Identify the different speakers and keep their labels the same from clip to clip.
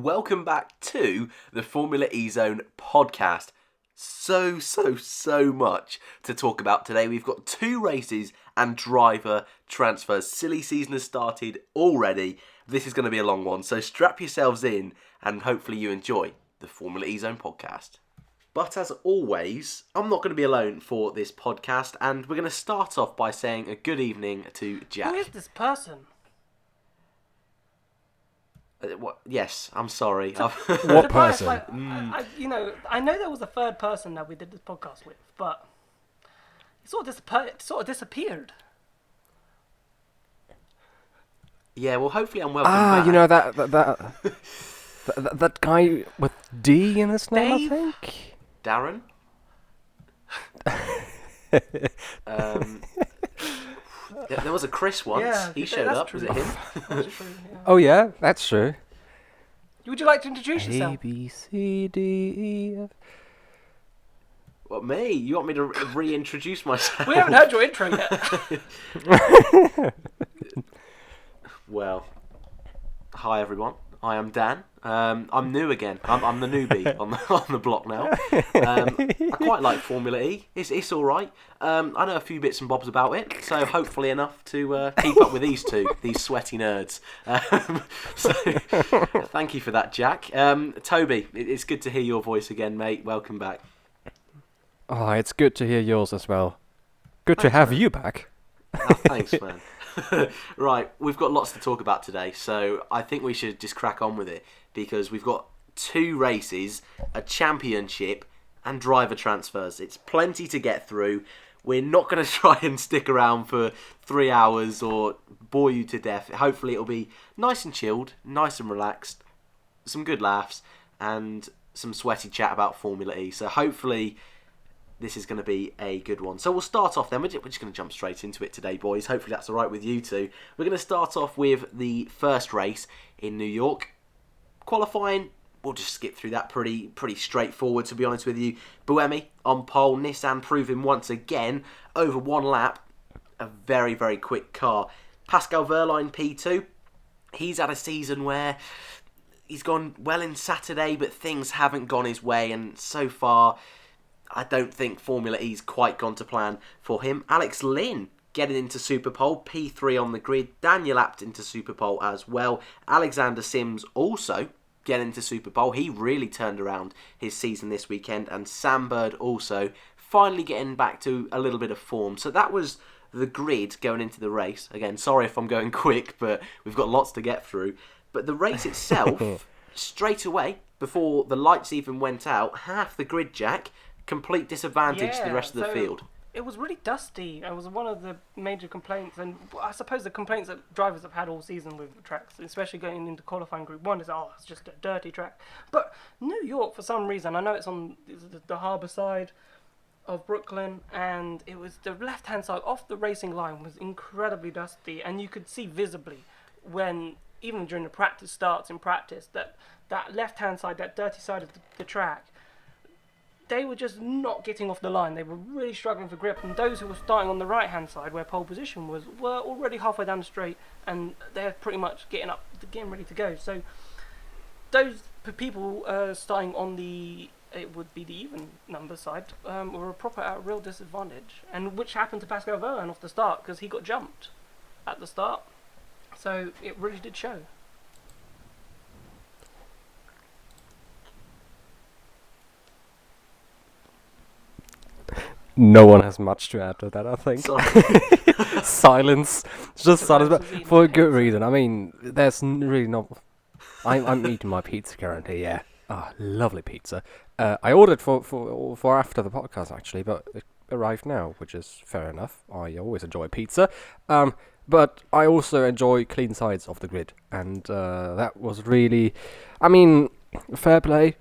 Speaker 1: welcome back to the Formula E Zone podcast. So much to talk about today. We've got 2 races and driver transfers. Silly season has started already. This is going to be a long one, so strap yourselves in and hopefully you enjoy the Formula E Zone podcast. But as always, I'm not going to be alone for this podcast, and we're going to start off by saying a good evening to Jack.
Speaker 2: Who is this person?
Speaker 1: Yes, I'm sorry.
Speaker 3: What person?
Speaker 2: I know there was a third person that we did this podcast with, but it sort of disappeared.
Speaker 1: Yeah, well, hopefully I'm welcome back.
Speaker 3: You know that guy with D in his name,
Speaker 2: Dave?
Speaker 3: I think.
Speaker 1: Darren? There was a Chris once.
Speaker 2: Yeah,
Speaker 1: he showed
Speaker 2: that's
Speaker 1: up.
Speaker 2: true.
Speaker 1: Was it him?
Speaker 2: That's true, yeah.
Speaker 3: Oh yeah, that's true.
Speaker 2: Would you like to introduce yourself?
Speaker 3: A B C D E F.
Speaker 1: What, me? You want me to reintroduce myself?
Speaker 2: We haven't heard your intro yet.
Speaker 1: Well, hi everyone. I am Dan. I'm new again. I'm the newbie on the block now. I quite like Formula E. It's all right. I know a few bits and bobs about it, so hopefully enough to keep up with these sweaty nerds. So thank you for that, Jack. Toby, it's good to hear your voice again, mate. Welcome back.
Speaker 3: Oh, it's good to hear yours as well. Good to have you back.
Speaker 1: Oh, thanks, man. Right, we've got lots to talk about today, so I think we should just crack on with it, because we've got 2 races, a championship, and driver transfers. It's plenty to get through. We're not going to try and stick around for 3 hours or bore you to death. Hopefully it'll be nice and chilled, nice and relaxed, some good laughs, and some sweaty chat about Formula E. So hopefully this is going to be a good one. So we'll start off then. We're just going to jump straight into it today, boys. Hopefully that's all right with you two. We're going to start off with the first race in New York. Qualifying, we'll just skip through that pretty straightforward, to be honest with you. Buemi on pole. Nissan proving once again over 1 lap. A very quick car. Pascal Wehrlein P2. He's had a season where he's gone well in Saturday, but things haven't gone his way, and so far I don't think Formula E's quite gone to plan for him. Alex Lynn getting into Superpole, P3 on the grid. Daniel Abt into Superpole as well. Alexander Sims also getting into Superpole. He really turned around his season this weekend. And Sam Bird also finally getting back to a little bit of form. So that was the grid going into the race. Again, sorry if I'm going quick, but we've got lots to get through. But the race itself, straight away, before the lights even went out, half the grid, Jack. Complete disadvantage to the rest of the field.
Speaker 2: It was really dusty. It was one of the major complaints, and I suppose the complaints that drivers have had all season with the tracks, especially going into qualifying Group 1, is, it's just a dirty track. But New York, for some reason, I know it's on the harbour side of Brooklyn, and it was the left-hand side off the racing line was incredibly dusty, and you could see visibly when, even during the practice starts in practice, that left-hand side, that dirty side of the track, they were just not getting off the line. They were really struggling for grip, and those who were starting on the right-hand side, where pole position was, were already halfway down the straight, and they're pretty much getting ready to go. So those people starting on it would be the even number side, were at a real disadvantage, and which happened to Pascal Wehrlein off the start, because he got jumped at the start. So it really did show.
Speaker 3: No one has much to add to that, I think. Silence. Just silence, but for a good reason. I mean, there's really not... I'm eating my pizza currently, yeah. Lovely pizza. I ordered for after the podcast, actually, but it arrived now, which is fair enough. I always enjoy pizza. But I also enjoy clean sides of the grid. And that was really... I mean, fair play.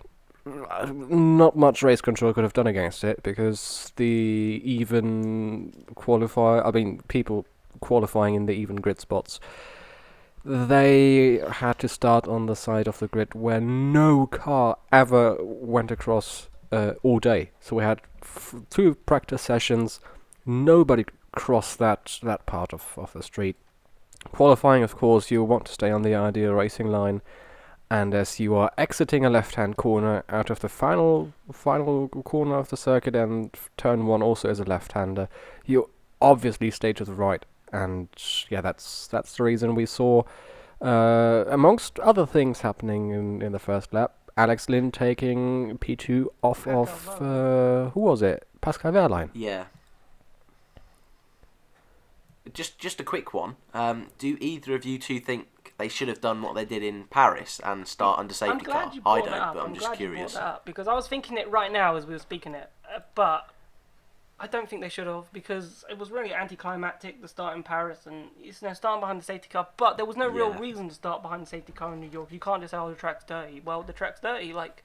Speaker 3: Not much race control could have done against it, because the even people qualifying in the even grid spots, they had to start on the side of the grid where no car ever went across all day. So we had 2 practice sessions, nobody crossed that part of the street. Qualifying, of course, you want to stay on the ideal racing line, and as you are exiting a left-hand corner out of the final corner of the circuit, and turn 1 also is a left-hander, you obviously stay to the right. And yeah, that's the reason we saw, amongst other things happening in the first lap, Alex Lynn taking P2 off of, who was it? Pascal Wehrlein.
Speaker 1: Yeah. Just a quick one. Do either of you two think they should have done what they did in Paris and start under safety car? I don't, but I'm just curious.
Speaker 2: Because I was thinking it right now as we were speaking it, but I don't think they should have, because it was really anticlimactic, the start in Paris, and starting behind the safety car, but there was no real reason to start behind the safety car in New York. You can't just say, oh, the track's dirty. Well, the track's dirty, like,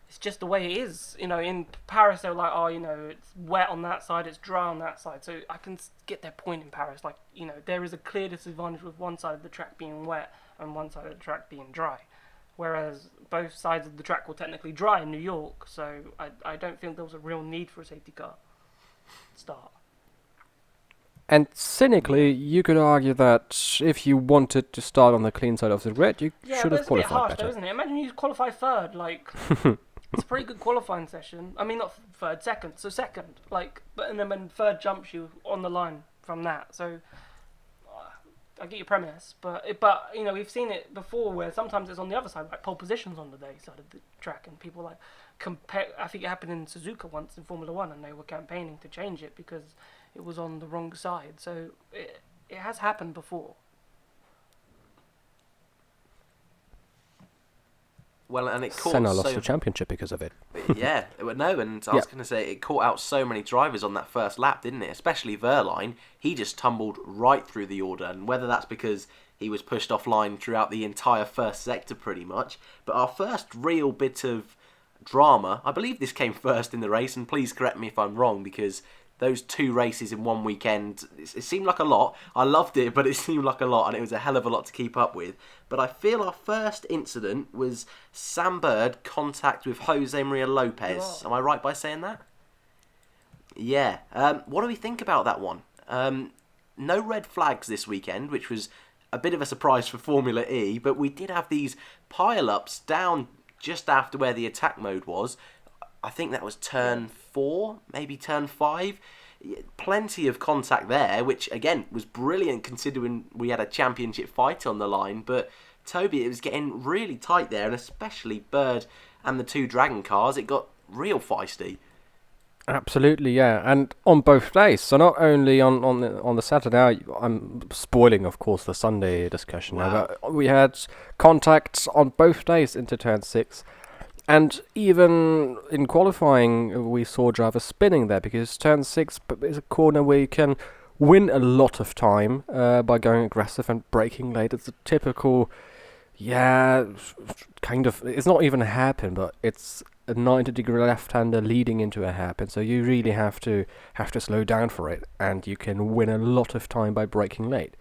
Speaker 2: it's just the way it is. In Paris, they were like, oh, it's wet on that side, it's dry on that side. So I can get their point in Paris. Like, there is a clear disadvantage with one side of the track being wet and one side of the track being dry. Whereas both sides of the track were technically dry in New York, so I don't think there was a real need for a safety car start.
Speaker 3: And cynically, you could argue that if you wanted to start on the clean side of the grid, you should have qualified better.
Speaker 2: Yeah, it's a bit harsh though, isn't it? Imagine you qualify third, like, it's a pretty good qualifying session. I mean, not third, second. So second, like, and then when third jumps you on the line from that. So I get your premise, but we've seen it before where sometimes it's on the other side, like pole positions on the day side of the track, and people like compare. I think it happened in Suzuka once in Formula One, and they were campaigning to change it because it was on the wrong side. So it has happened before.
Speaker 1: Well, and it caught
Speaker 3: Senna lost the championship because of it.
Speaker 1: Yeah, no, and I was going to say, it caught out so many drivers on that first lap, didn't it? Especially Verline. He just tumbled right through the order, and whether that's because he was pushed offline throughout the entire first sector pretty much. But our first real bit of drama, I believe this came first in the race, and please correct me if I'm wrong, because those 2 races in one weekend, it seemed like a lot. I loved it, but it seemed like a lot, and it was a hell of a lot to keep up with. But I feel our first incident was Sam Bird contact with Jose Maria Lopez. Oh. Am I right by saying that? Yeah. What do we think about that one? No red flags this weekend, which was a bit of a surprise for Formula E, but we did have these pile-ups down just after where the attack mode was. I think that was turn 4, maybe turn 5. Plenty of contact there, which again was brilliant considering we had a championship fight on the line. But Toby, it was getting really tight there, and especially Bird and the 2 Dragon cars, it got real feisty.
Speaker 3: Absolutely, yeah, and on both days. So not only on the Saturday, I'm spoiling, of course, the Sunday discussion now, but we had contacts on both days into turn 6. And even in qualifying, we saw drivers spinning there, because turn 6 is a corner where you can win a lot of time by going aggressive and braking late. It's a typical, kind of, it's not even a hairpin, but it's a 90-degree left-hander leading into a hairpin, so you really have to slow down for it, and you can win a lot of time by braking late.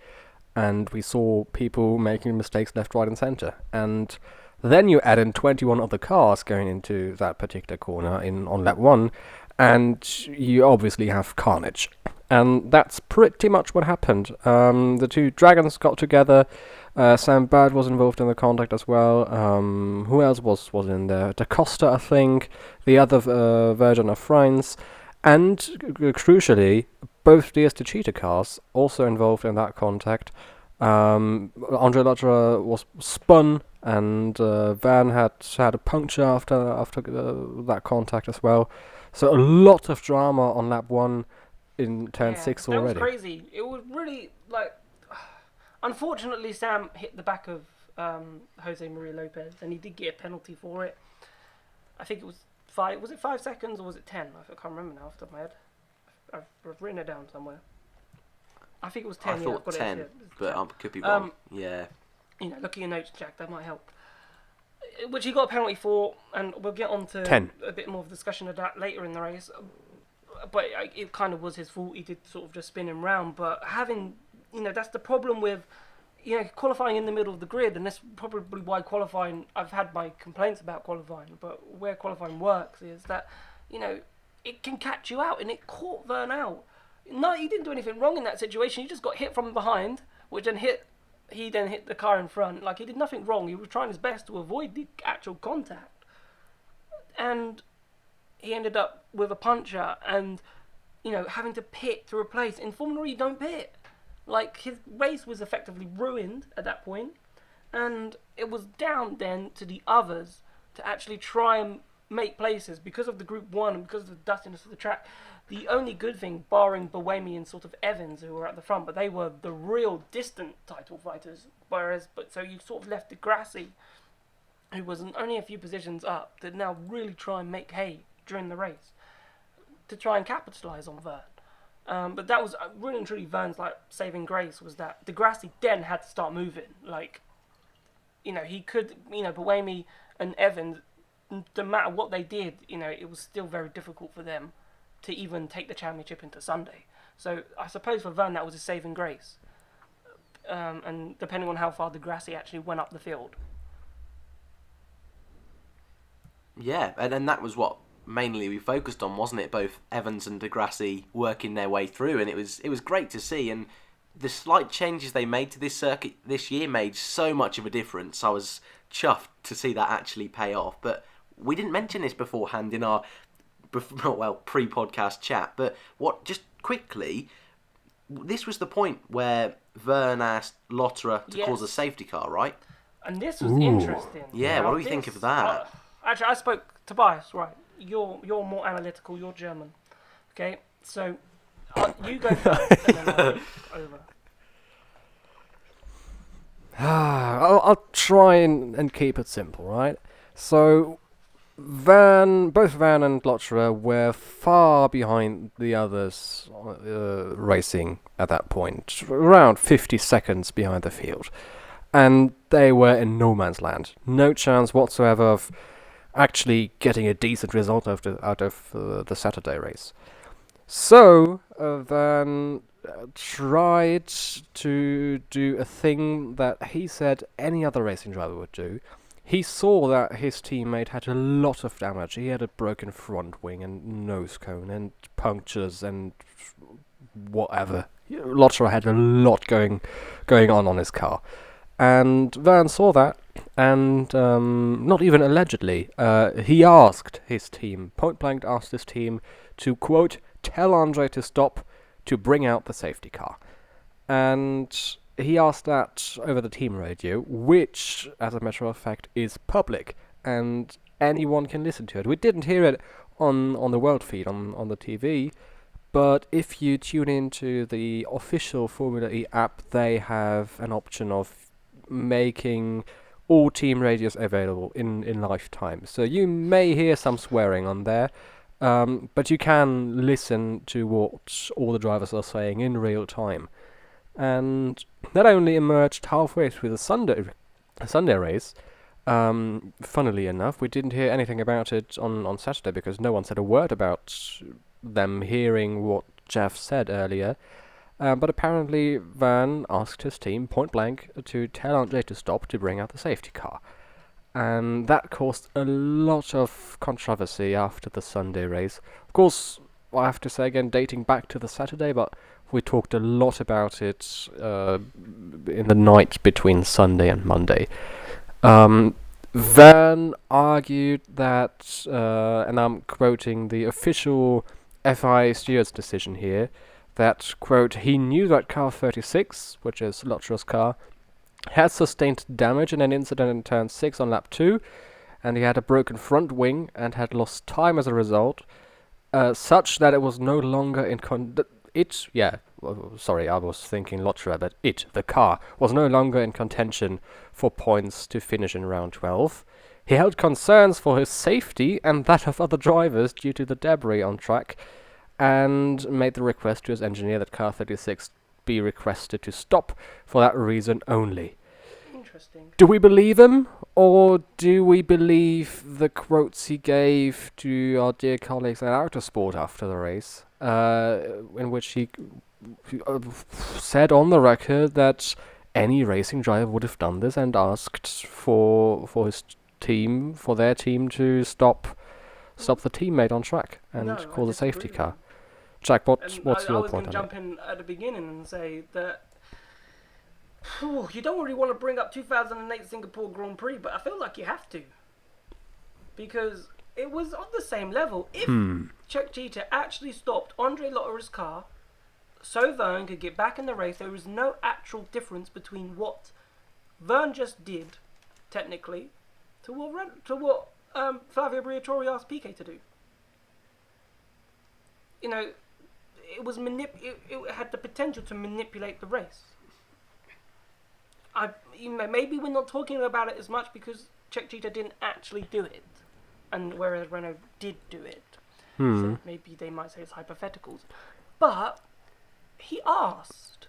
Speaker 3: And we saw people making mistakes left, right, and centre. And then you add in 21 other cars going into that particular corner on lap 1, and you obviously have carnage. And that's pretty much what happened. The 2 Dragons got together. Sam Bird was involved in the contact as well. Who else was in there? Da Costa, I think. The other version of France. And crucially, both DS Techeetah cars also involved in that contact. Andre Lotterer was spun, and Van had a puncture after that contact as well. So a lot of drama on lap 1 in turn 6 already.
Speaker 2: That was crazy. It was really, like, unfortunately Sam hit the back of Jose Maria Lopez, and he did get a penalty for it. I think it was 5. Was it 5 seconds or was it 10? I can't remember now off the top of my head. I've written it down somewhere. I think it was 10.
Speaker 1: I thought 10, but I could be wrong. Yeah.
Speaker 2: Look at your notes, Jack. That might help. Which he got a penalty for, and we'll get on to
Speaker 3: 10.
Speaker 2: A bit more of a discussion of that later in the race. But it kind of was his fault. He did sort of just spin him round. But having, that's the problem with, qualifying in the middle of the grid, and that's probably why qualifying, I've had my complaints about qualifying, but where qualifying works is that, it can catch you out, and it caught Verne out. No, he didn't do anything wrong in that situation. He just got hit from behind, which then hit he then hit the car in front. Like, he did nothing wrong. He was trying his best to avoid the actual contact. And he ended up with a puncture and, having to pit to replace. In Formula E, you don't pit. Like, his race was effectively ruined at that point. And it was down then to the others to actually try and make places because of the Group 1 and because of the dustiness of the track. The only good thing, barring Buemi and sort of Evans, who were at the front, but they were the real distant title fighters. So you sort of left Degrassi, who was only a few positions up, to now really try and make hay during the race, to try and capitalise on Vergne. But that was really and truly Vergne's saving grace, was that Degrassi then had to start moving. He could, Buemi and Evans, no matter what they did, it was still very difficult for them to even take the championship into Sunday. So I suppose for Vergne that was a saving grace. And depending on how far Degrassi actually went up the field.
Speaker 1: Yeah, and that was what mainly we focused on, wasn't it? Both Evans and Degrassi working their way through, and it was great to see. And the slight changes they made to this circuit this year made so much of a difference. I was chuffed to see that actually pay off. But we didn't mention this beforehand in our pre-podcast chat, but just quickly, this was the point where Vergne asked Lotterer to cause a safety car, right?
Speaker 2: And this was interesting.
Speaker 1: Yeah, what do we think of that?
Speaker 2: Actually, I spoke Tobias, right? You're more analytical. You're German, okay? So you go first, and then I'll over.
Speaker 3: I'll try and keep it simple, right? So both Vergne and Lotterer were far behind the others racing at that point, around 50 seconds behind the field. And they were in no man's land. No chance whatsoever of actually getting a decent result out of the Saturday race. So Vergne tried to do a thing that he said any other racing driver would do. He saw that his teammate had a lot of damage. He had a broken front wing and nose cone and punctures and whatever. Lotterer had a lot going on his car. And Vergne saw that, and not even allegedly, he asked his team, point-blank asked his team to, quote, tell Andre to stop to bring out the safety car. And he asked that over the team radio, which, as a matter of fact, is public, and anyone can listen to it. We didn't hear it on the world feed, on the TV, but if you tune into the official Formula E app, they have an option of making all team radios available in lifetime. So you may hear some swearing on there, but you can listen to what all the drivers are saying in real time. And that only emerged halfway through the Sunday race. Funnily enough, we didn't hear anything about it on Saturday because no one said a word about them hearing what Jeff said earlier. But apparently Vergne asked his team point blank to tell Andre to stop to bring out the safety car. And that caused a lot of controversy after the Sunday race. Of course, I have to say again, dating back to the Saturday, but we talked a lot about it in the night between Sunday and Monday. Vergne argued that, and I'm quoting the official FI stewards decision here, that, quote, he knew that car 36, which is Lotterer's car, had sustained damage in an incident in turn 6 on lap 2, and he had a broken front wing and had lost time as a result, such that it was no longer in sorry, I was thinking Lotterer, but the car, was no longer in contention for points to finish in round 12. He held concerns for his safety and that of other drivers due to the debris on track, and made the request to his engineer that car 36 be requested to stop for that reason only.
Speaker 2: Interesting.
Speaker 3: Do we believe him, or do we believe the quotes he gave to our dear colleagues at Autosport after the race, in which he said on the record that any racing driver would have done this and asked for their team to stop the teammate on track and call the safety car. Jack, what's your point on that?
Speaker 2: I was going to jump in at the beginning and say that You don't really want to bring up 2008 Singapore Grand Prix, but I feel like you have to. Because it was on the same level. If Czech Cheetah actually stopped Andre Lotterer's car so Vergne could get back in the race, there was no actual difference between what Vergne just did, technically, to what Flavio Briatore asked Piquet to do. You know, it had the potential to manipulate the race. Maybe we're not talking about it as much because Czech Cheetah didn't actually do it, and whereas Renault did do it. So maybe they might say it's hypotheticals, but he asked.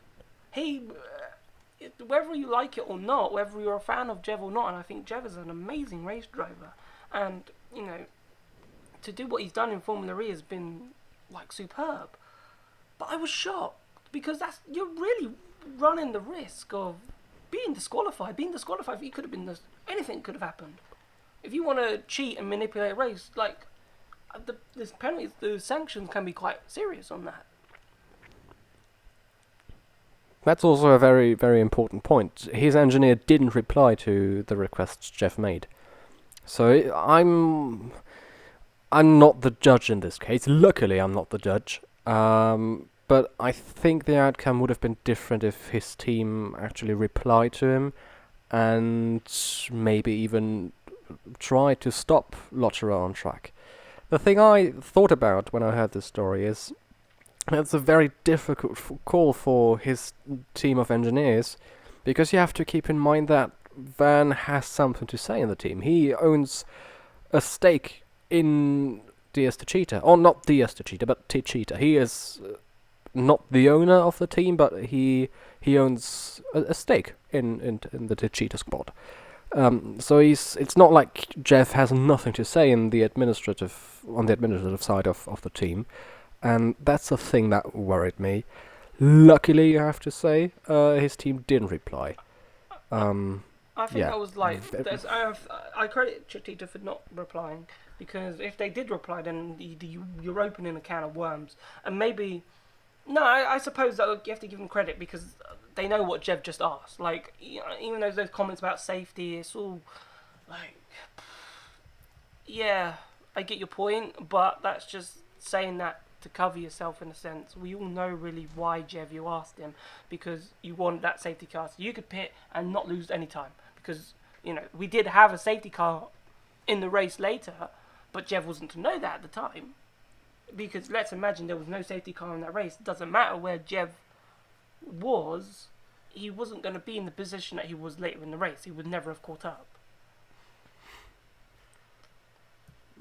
Speaker 2: Whether you like it or not, whether you're a fan of Jev or not, and I think Jev is an amazing race driver, and you know, to do what he's done in Formula E has been like superb. But I was shocked because you're really running the risk of being disqualified. He could have been anything could have happened. If you want to cheat and manipulate a race, like this penalties, the sanctions can be quite serious on that.
Speaker 3: That's also a very, very important point. His engineer didn't reply to the requests Jeff made. So I'm not the judge in this case. Luckily, I'm not the judge. But I think the outcome would have been different if his team actually replied to him and maybe even tried to stop Lotterer on track. The thing I thought about when I heard this story is it's a very difficult call for his team of engineers, because you have to keep in mind that Vergne has something to say in the team. He owns a stake in DS Techeetah, or not DS Techeetah, but Techeetah. He is not the owner of the team, but he owns a stake in the Techeetah squad. So it's not like Jeff has nothing to say on the administrative side of the team, and that's the thing that worried me. Luckily, you have to say, his team didn't reply.
Speaker 2: I think I was like, I credit Cheetah for not replying, because if they did reply, then you're opening a can of worms, and maybe. No, I suppose that you have to give them credit because they know what Jev just asked. Like, even those comments about safety, it's all like, yeah, I get your point, but that's just saying that to cover yourself in a sense. We all know really why Jev you asked him, because you want that safety car so you could pit and not lose any time. Because we did have a safety car in the race later, but Jev wasn't to know that at the time. Because let's imagine there was no safety car in that race. It doesn't matter where Jev was, he wasn't going to be in the position that he was later in the race. He would never have caught up.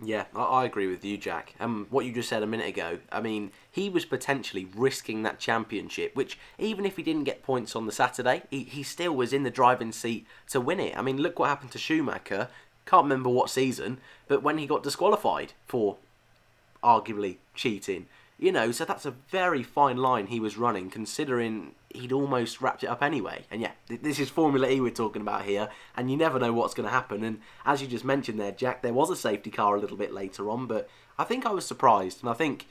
Speaker 1: Yeah, I agree with you, Jack. What you just said a minute ago, I mean, he was potentially risking that championship, which even if he didn't get points on the Saturday, he still was in the driving seat to win it. I mean, look what happened to Schumacher. Can't remember what season, but when he got disqualified for arguably cheating, so that's a very fine line he was running, considering he'd almost wrapped it up anyway. And yeah, this is Formula E we're talking about here, and you never know what's going to happen. And as you just mentioned there, Jack, there was a safety car a little bit later on, but I think I was surprised, and I think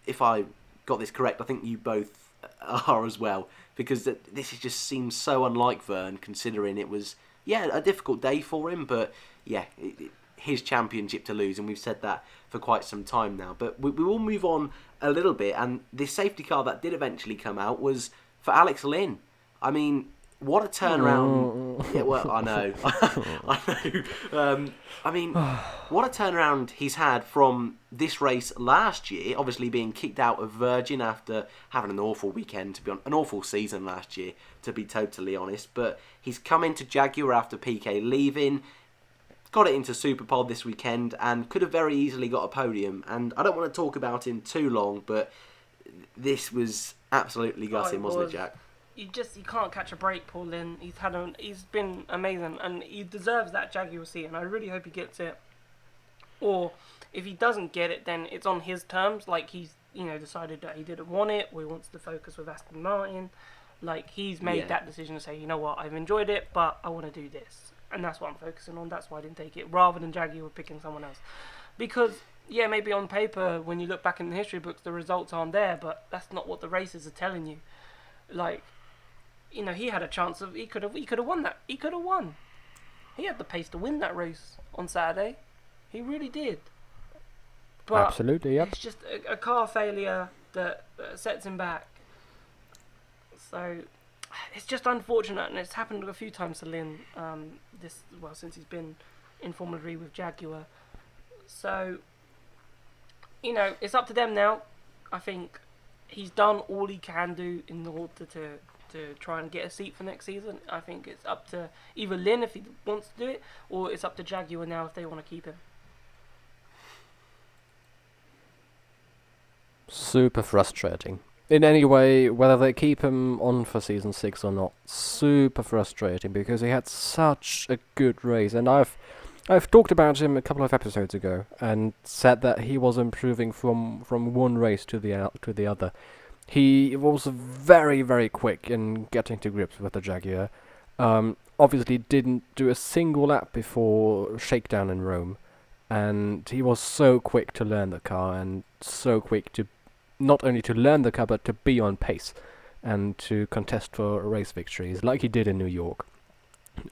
Speaker 1: if I got this correct, I think you both are as well, because this just seems so unlike Vergne, considering it was a difficult day for him, but yeah, his championship to lose, and we've said that for quite some time now. But we will move on a little bit, and this safety car that did eventually come out was for Alex Lynn. I mean, what a turnaround. Yeah, well, I know. I know. I mean, what a turnaround he's had from this race last year, obviously being kicked out of Virgin after having an awful weekend, an awful season last year, to be totally honest. But he's come into Jaguar after Piquet leaving, got it into Superpole this weekend, and could have very easily got a podium. And I don't want to talk about him too long, but this was absolutely gutting, wasn't it, Jack?
Speaker 2: You can't catch a break, Paul Lynn. He's been amazing, and he deserves that Jaguar seat, and I really hope he gets it. Or if he doesn't get it, then it's on his terms. Like, he's decided that he didn't want it, or he wants to focus with Aston Martin. Like, he's made that decision to say, you know what, I've enjoyed it, but I want to do this. And that's what I'm focusing on. That's why I didn't take it, rather than Jaguar picking someone else. Because, yeah, maybe on paper, when you look back in the history books, the results aren't there, but that's not what the races are telling you. Like, he had a chance of he could have won that. He could have won. He had the pace to win that race on Saturday. He really did. But
Speaker 3: absolutely, yep.
Speaker 2: It's just a car failure that sets him back. So it's just unfortunate, and it's happened a few times to Lynn. Since he's been in Formula E with Jaguar. So it's up to them now. I think he's done all he can do in order to try and get a seat for next season. I think it's up to either Lynn if he wants to do it, or it's up to Jaguar now if they want to keep him.
Speaker 3: Super frustrating. In any way, whether they keep him on for season 6 or not, super frustrating because he had such a good race, and I've talked about him a couple of episodes ago and said that he was improving from one race to the other. He was very, very quick in getting to grips with the Jaguar. Obviously didn't do a single lap before shakedown in Rome, and he was so quick to learn the car and so quick to not only to learn the car but to be on pace and to contest for race victories like he did in New York.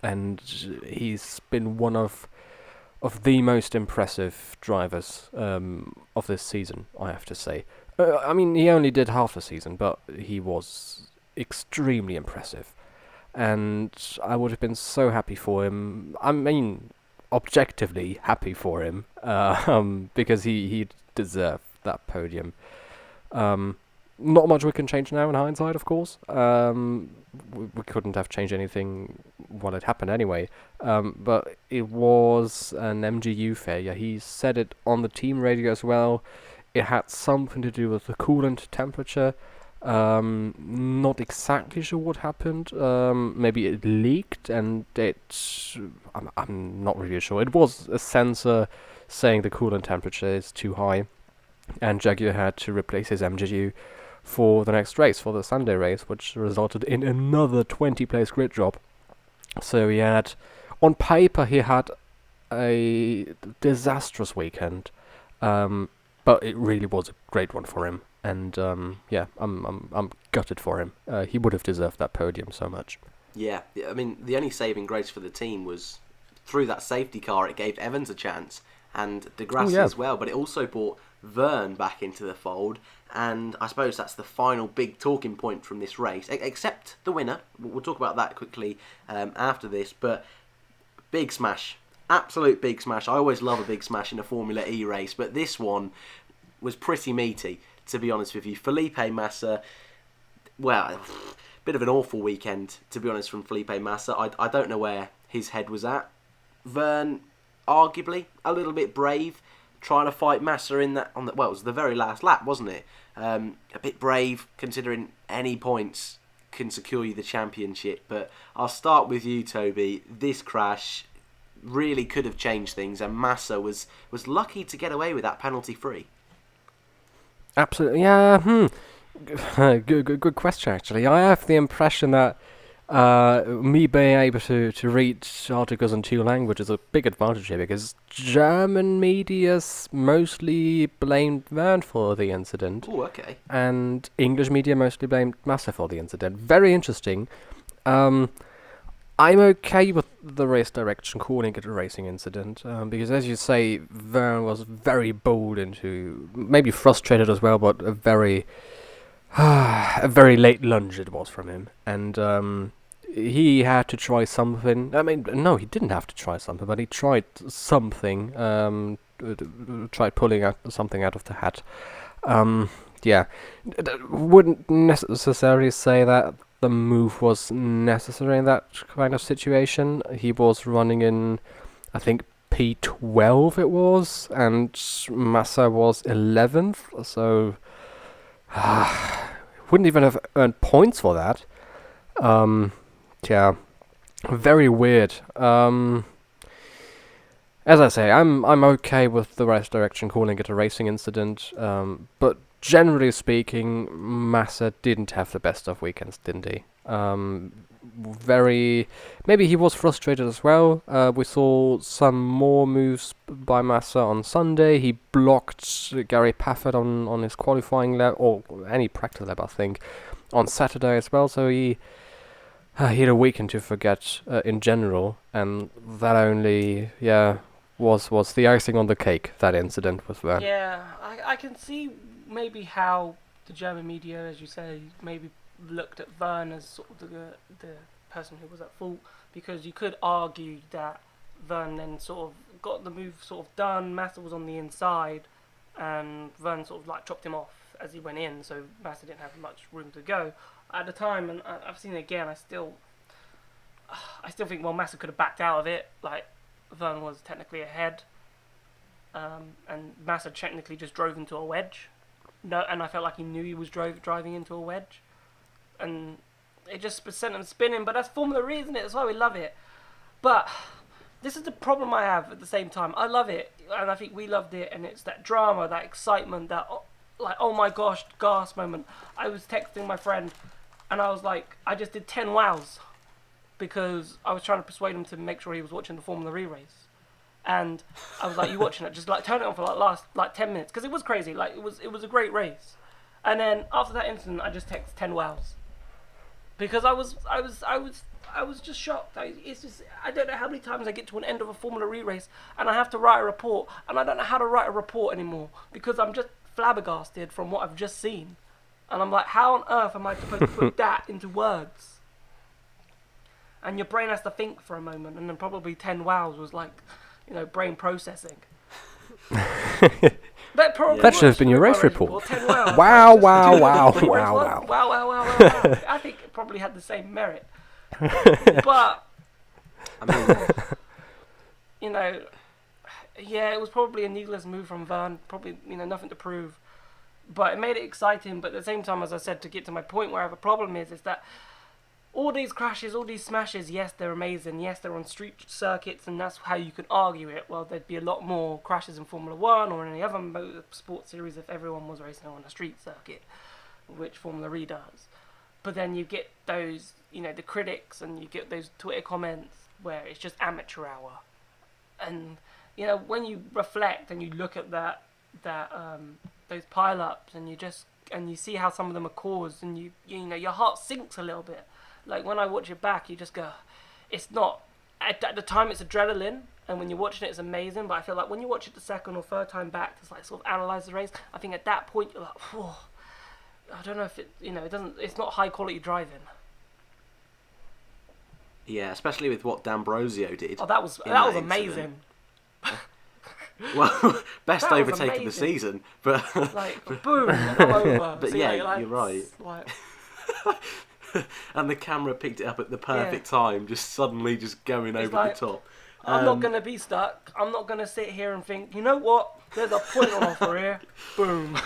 Speaker 3: And he's been one of the most impressive drivers of this season, I have to say. I mean, he only did half the season, but he was extremely impressive. And I would have been so happy for him. I mean, objectively happy for him, because he deserved that podium. Not much we can change now in hindsight, of course. We couldn't have changed anything while it happened anyway. But it was an MGU failure. He said it on the team radio as well. It had something to do with the coolant temperature. Not exactly sure what happened. Maybe it leaked and I'm not really sure. It was a sensor saying the coolant temperature is too high, and Jaguar had to replace his MGU for the next race, for the Sunday race, which resulted in another 20-place grid drop. So on paper, he had a disastrous weekend, but it really was a great one for him. And I'm gutted for him. He would have deserved that podium so much.
Speaker 1: Yeah, I mean, the only saving grace for the team was through that safety car. It gave Evans a chance and DeGrassi as well, but it also brought Vergne back into the fold. And I suppose that's the final big talking point from this race, except the winner. We'll talk about that quickly after this. But big smash, absolute big smash. I always love a big smash in a Formula E race, but this one was pretty meaty, to be honest with you. Felipe Massa, well, bit of an awful weekend, to be honest, from Felipe Massa. I don't know where his head was at. Vergne, arguably, a little bit brave, trying to fight Massa in that, it was the very last lap, wasn't it? A bit brave, considering any points can secure you the championship. But I'll start with you, Toby. This crash really could have changed things, and Massa was lucky to get away with that penalty free.
Speaker 3: Absolutely, yeah. Good question, actually. I have the impression that me being able to read articles in 2 languages is a big advantage here, because German media's mostly blamed Vergne for the incident.
Speaker 1: Oh, okay.
Speaker 3: And English media mostly blamed Massa for the incident. Very interesting. I'm okay with the race direction calling it a racing incident, because, as you say, Vergne was very bold into, maybe frustrated as well, but a very late lunge it was from him, and he had to try something. I mean, no, he didn't have to try something, but he tried something. Tried pulling out something out of the hat. Wouldn't necessarily say that the move was necessary in that kind of situation. He was running in, I think, P12 it was, and Massa was 11th, so wouldn't even have earned points for that. Very weird. As I say, I'm okay with the race direction calling it a racing incident, but generally speaking, Massa didn't have the best of weekends, didn't he? Maybe he was frustrated as well. We saw some more moves by Massa on Sunday. He blocked Gary Paffett on his qualifying lap, or any practice lap, I think, on Saturday as well. So he he had a weekend to forget in general, and that only, was the icing on the cake, that incident with Vergne.
Speaker 2: Yeah, I can see maybe how the German media, as you say, maybe looked at Vergne as sort of the person who was at fault, because you could argue that Vergne then sort of got the move sort of done, Massa was on the inside, and Vergne sort of like chopped him off as he went in, so Massa didn't have much room to go at the time. And I've seen it again. I still think, well, Massa could have backed out of it. Like, Vergne was technically ahead, and Massa technically just drove into a wedge. No, and I felt like he knew he was driving into a wedge, and it just sent him spinning. But that's Formula E, isn't it? That's why we love it. But this is the problem I have at the same time. I love it, and I think we loved it, and it's that drama, that excitement, that like, oh my gosh, gasp moment. I was texting my friend, and I was like, I just did 10 wows, because I was trying to persuade him to make sure he was watching the Formula E race. And I was like, you watching it? Just like turn it on for last 10 minutes, because it was crazy. Like, it was a great race. And then after that incident, I just texted 10 wows, because I was just shocked. It's just, I don't know how many times I get to an end of a Formula E race and I have to write a report, and I don't know how to write a report anymore, because I'm just flabbergasted from what I've just seen. And I'm like, how on earth am I supposed to put that into words? And your brain has to think for a moment, and then probably 10 wows was like, brain processing.
Speaker 3: That should have been your race report.
Speaker 2: 10 wows.
Speaker 3: Wow,
Speaker 2: Like,
Speaker 3: wow, wow,
Speaker 2: just-
Speaker 3: wow,
Speaker 2: Wow,
Speaker 3: wow.
Speaker 2: wow. I think it probably had the same merit. But,
Speaker 1: I mean,
Speaker 2: yeah, it was probably a needless move from Vergne. Probably, nothing to prove. But it made it exciting. But at the same time, as I said, to get to my point where I have a problem is that all these crashes, all these smashes, yes, they're amazing. Yes, they're on street circuits, and that's how you can argue it. Well, there'd be a lot more crashes in Formula 1 or any other sports series if everyone was racing on a street circuit, which Formula E does. But then you get those, the critics, and you get those Twitter comments where it's just amateur hour. And, when you reflect and you look at those pile-ups, and you see how some of them are caused, and your heart sinks a little bit. Like, when I watch it back, you just go, it's not, at the time it's adrenaline, and when you're watching it, it's amazing, but I feel like when you watch it the second or third time back to sort of analyse the race, I think at that point you're like, whoa, I don't know if it's not high quality driving.
Speaker 1: yeah, especially with what D'Ambrosio did.
Speaker 2: Oh, that was amazing.
Speaker 1: Well, best
Speaker 2: That was
Speaker 1: overtake of the
Speaker 2: amazing.
Speaker 1: season, but
Speaker 2: Like, boom, I'm over.
Speaker 1: But
Speaker 2: See,
Speaker 1: yeah,
Speaker 2: like,
Speaker 1: you're right.
Speaker 2: Like,
Speaker 1: and the camera picked it up at the perfect time, just suddenly just going
Speaker 2: It's
Speaker 1: over
Speaker 2: like,
Speaker 1: the top.
Speaker 2: I'm not going to be stuck. I'm not going to sit here and think, you know what? There's a point on offer here. Boom.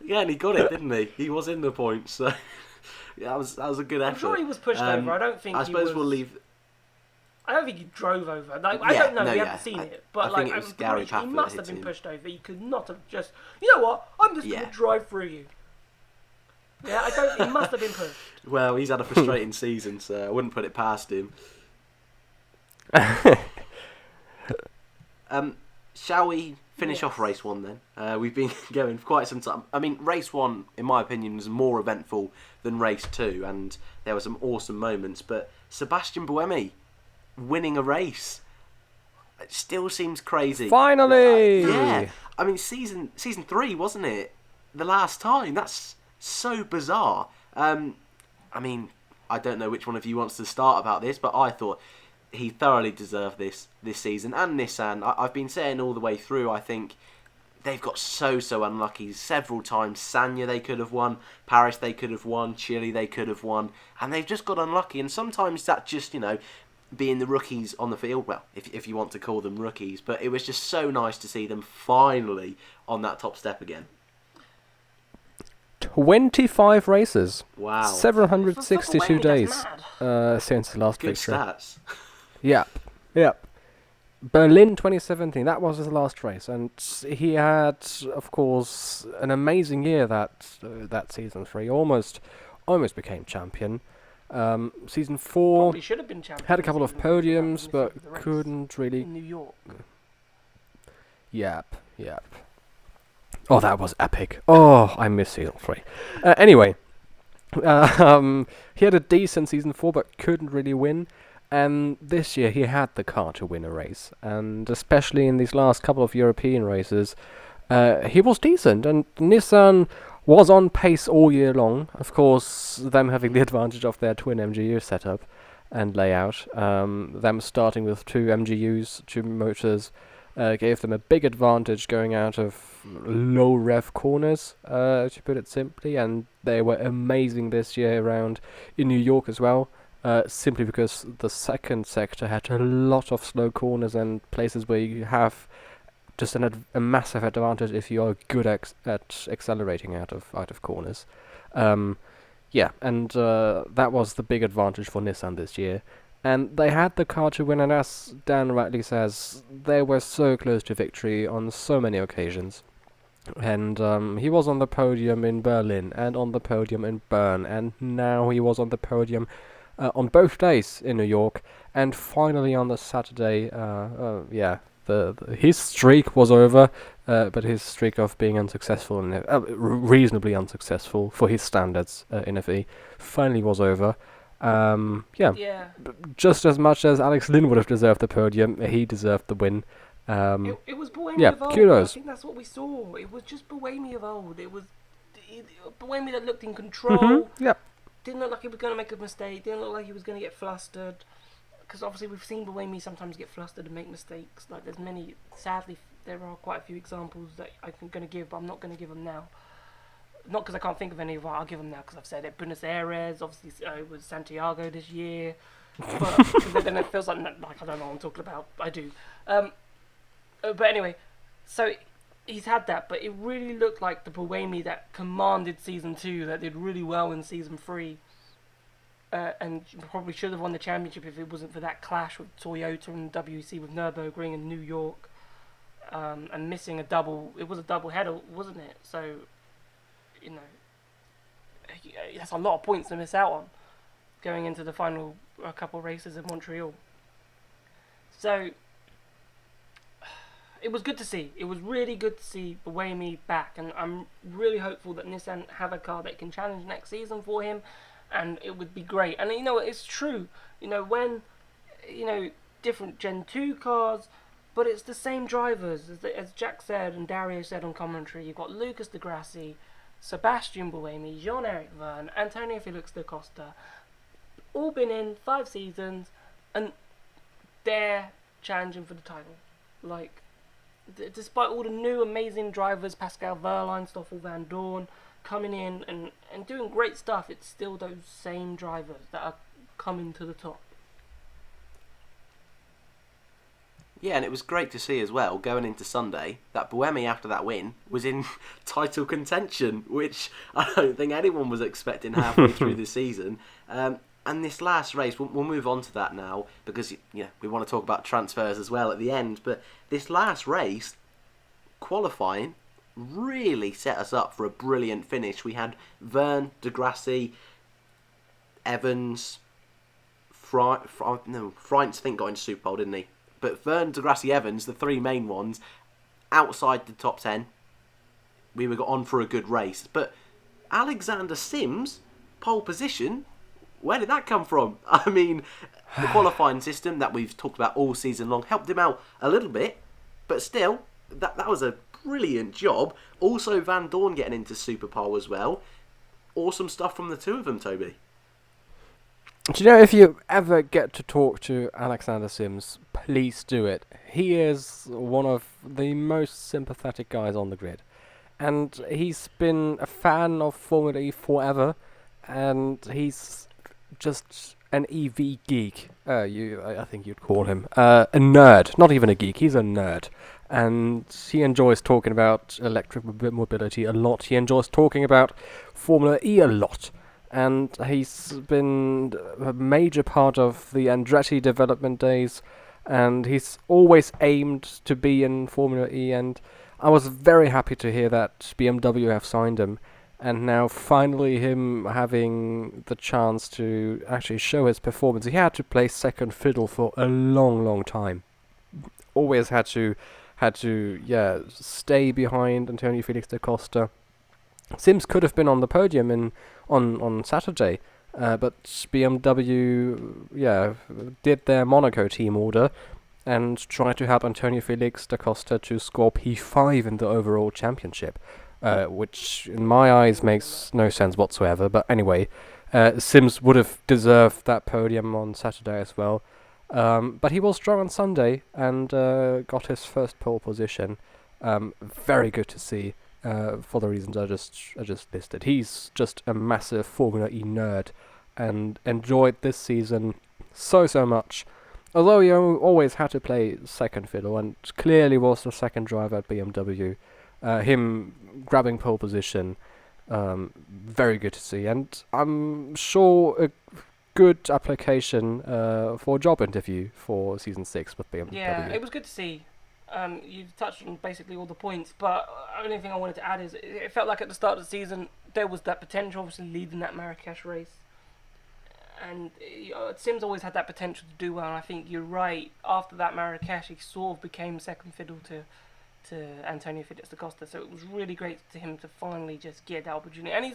Speaker 1: Yeah, and he got it, didn't he? He was in the point, so yeah, that was a good effort.
Speaker 2: I'm sure he was pushed over. I don't think
Speaker 1: I suppose we'll leave.
Speaker 2: I don't think he drove over. Like, I
Speaker 1: Yeah,
Speaker 2: don't know.
Speaker 1: no,
Speaker 2: we
Speaker 1: yeah.
Speaker 2: haven't seen
Speaker 1: I
Speaker 2: it. But
Speaker 1: think it was Gary
Speaker 2: he
Speaker 1: Paffett
Speaker 2: must
Speaker 1: that
Speaker 2: have
Speaker 1: hit
Speaker 2: been
Speaker 1: him.
Speaker 2: pushed over. He could not have just, you know what? I'm just going
Speaker 1: Yeah.
Speaker 2: to drive through you. Yeah, he must have been pushed.
Speaker 1: Well, he's had a frustrating season, so I wouldn't put it past him. Shall we finish off race one then? We've been going for quite some time. I mean, race one, in my opinion, was more eventful than race two, and there were some awesome moments. But Sebastian Buemi winning a race, it still seems crazy.
Speaker 3: Finally!
Speaker 1: Yeah. I mean, season 3, wasn't it? The last time. That's so bizarre. I mean, I don't know which one of you wants to start about this, but I thought he thoroughly deserved this season. And Nissan, I've been saying all the way through, I think they've got so unlucky. Several times, Sanya they could have won, Paris they could have won, Chile they could have won, and they've just got unlucky. And sometimes that just, being the rookies on the field, well, if you want to call them rookies, but it was just so nice to see them finally on that top step again.
Speaker 3: 25 races.
Speaker 1: Wow.
Speaker 3: 762
Speaker 2: For Buemi,
Speaker 3: days
Speaker 2: that's
Speaker 3: since the last
Speaker 1: Good
Speaker 3: fixture.
Speaker 1: stats.
Speaker 3: Yep. Berlin 2017, that was his last race, and he had, of course, an amazing year that season 3. Almost became champion. Season 4
Speaker 2: Probably should have been champion.
Speaker 3: had a couple of
Speaker 2: season if he
Speaker 3: podiums,
Speaker 2: finished
Speaker 3: but
Speaker 2: the race
Speaker 3: couldn't really.
Speaker 2: in New York.
Speaker 3: Yep. Oh, that was epic. Oh, I miss season 3. Anyway, He had a decent season 4, but couldn't really win. And this year he had the car to win a race, and especially in these last couple of European races, he was decent. And Nissan was on pace all year long. Of course, them having the advantage of their twin MGU setup and layout. Them starting with two MGUs, two motors, gave them a big advantage going out of low rev corners, to put it simply, and they were amazing this year around in New York as well, simply because the second sector had a lot of slow corners and places where you have just a massive advantage if you are good at accelerating out of corners. Yeah, and that was the big advantage for Nissan this year. And they had the car to win, and as Dan rightly says, they were so close to victory on so many occasions. And he was on the podium in Berlin, and on the podium in Bern, and now he was on the podium on both days in New York, and finally on the Saturday, his streak was over, but his streak of being unsuccessful, and reasonably unsuccessful for his standards in FE, finally was over. Just as much as Alex Lynn would have deserved the podium, he deserved the win.
Speaker 2: It was Buemi of old.
Speaker 3: Kudos.
Speaker 2: I think that's what we saw. It was just Buemi of old. It was Buemi that looked in control. Didn't look like he was going to make a mistake. Didn't look like he was going to get flustered. Because obviously we've seen Buemi sometimes get flustered and make mistakes. Like sadly, there are quite a few examples that I'm going to give, but I'm not going to give them now. Not because I can't think of any, I'll give them now because I've said it. Buenos Aires, obviously it was Santiago this year. But then it feels like I don't know what I'm talking about. I do. But anyway, so he's had that, but it really looked like the Buemi that commanded Season 2, that did really well in Season 3. And probably should have won the championship if it wasn't for that clash with Toyota and WEC with Nürburgring in New York. And missing a double. It was a double header, wasn't it? So, that's a lot of points to miss out on going into the final couple races in Montreal. So it was good to see. It was really good to see Buemi back, and I'm really hopeful that Nissan have a car that can challenge next season for him, and it would be great. And it's true. When different Gen 2 cars, but it's the same drivers as Jack said and Dario said on commentary. You've got Lucas Di Grassi, Sebastian Buemi, Jean-Eric Vergne, Antonio Felix da Costa, all been in 5 seasons, and they're challenging for the title. Like, despite all the new amazing drivers, Pascal Wehrlein, Stoffel Van Dorn, coming in and doing great stuff, it's still those same drivers that are coming to the top.
Speaker 1: Yeah, and it was great to see as well, going into Sunday, that Buemi, after that win, was in title contention, which I don't think anyone was expecting halfway through the season. And this last race, we'll move on to that now, because we want to talk about transfers as well at the end, but this last race, qualifying, really set us up for a brilliant finish. We had Vergne, Di Grassi, Evans, Freintz, I think, got into Super Bowl, didn't he? But Vergne, Di Grassi, Evans, the 3 main ones, outside the top 10. We were on for a good race. But Alexander Sims, pole position, where did that come from? I mean, the qualifying system that we've talked about all season long helped him out a little bit. But still, that was a brilliant job. Also, Van Dorn getting into Super Pole as well. Awesome stuff from the two of them, Toby.
Speaker 3: Do you know, if you ever get to talk to Alexander Sims, please do it. He is one of the most sympathetic guys on the grid. And he's been a fan of Formula E forever. And he's just an EV geek. I think you'd call him. A nerd. Not even a geek, he's a nerd. And he enjoys talking about electric mobility a lot. He enjoys talking about Formula E a lot. And he's been a major part of the Andretti development days, and he's always aimed to be in Formula E, and I was very happy to hear that BMW have signed him, and now finally him having the chance to actually show his performance. He had to play second fiddle for a long, long time. Always had to stay behind Antonio Felix da Costa. Sims could have been on the podium on Saturday, but BMW, did their Monaco team order and tried to help Antonio Felix da Costa to score P5 in the overall championship, which in my eyes makes no sense whatsoever. But anyway, Sims would have deserved that podium on Saturday as well. But he was strong on Sunday and got his first pole position. Very good to see, for the reasons I just listed. He's just a massive Formula E nerd and enjoyed this season so much. Although he always had to play second fiddle and clearly was the second driver at BMW, him grabbing pole position, very good to see. And I'm sure a good application for a job interview for season 6 with BMW.
Speaker 2: Yeah, it was good to see. You've touched on basically all the points, but the only thing I wanted to add is it felt like at the start of the season there was that potential, obviously leading that Marrakesh race, and Sims always had that potential to do well. And I think you're right. After that Marrakesh, he sort of became second fiddle to Antonio Felix da Costa. So it was really great to him to finally just get that opportunity. And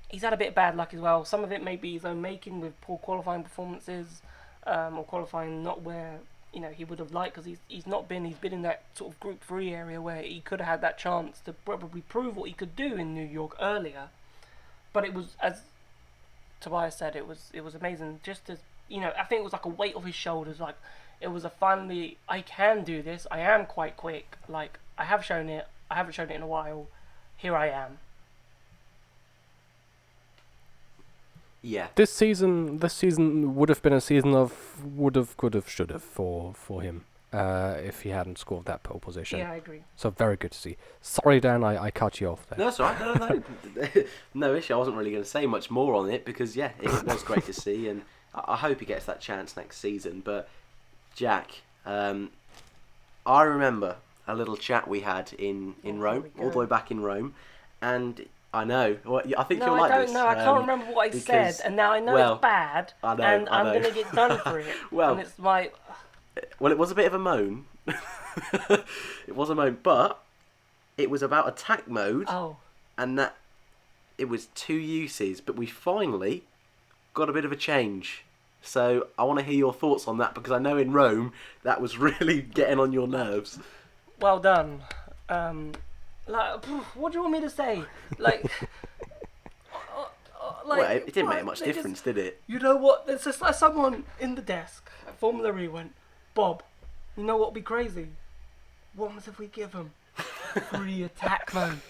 Speaker 2: he's had a bit of bad luck as well. Some of it may be his own making with poor qualifying performances, or qualifying not where he would have liked, because he's been in that sort of Group 3 area where he could have had that chance to probably prove what he could do in New York earlier. But it was, as Tobias said, it was amazing. Just as I think it was like a weight off his shoulders. Like it was a finally, I can do this. I am quite quick. Like I have shown it. I haven't shown it in a while. Here I am.
Speaker 1: Yeah.
Speaker 3: This season would have been a season of would have, could have, should have for him if he hadn't scored that pole position.
Speaker 2: Yeah, I agree.
Speaker 3: So very good to see. Sorry, Dan, I cut you off there.
Speaker 1: No, that's all right. No, no issue. I wasn't really going to say much more on it because it was great to see, and I hope he gets that chance next season. But Jack, I remember a little chat we had in Rome, all the way back in Rome, and I know. Well, I think you'll like this.
Speaker 2: No, I can't remember what I said, and now I know it's bad, and I'm going to get done for it. And it's my...
Speaker 1: Well, it was a bit of a moan. It was a moan, but it was about attack mode.
Speaker 2: Oh.
Speaker 1: And that it was 2 uses, but we finally got a bit of a change. So I want to hear your thoughts on that, because I know in Rome that was really getting on your nerves.
Speaker 2: Well done. What do you want me to say?
Speaker 1: Well, it didn't make much difference, did it?
Speaker 2: You know what? There's just like someone in the desk at Formula E went, Bob, you know what would be crazy? What happens if we give them free attack modes?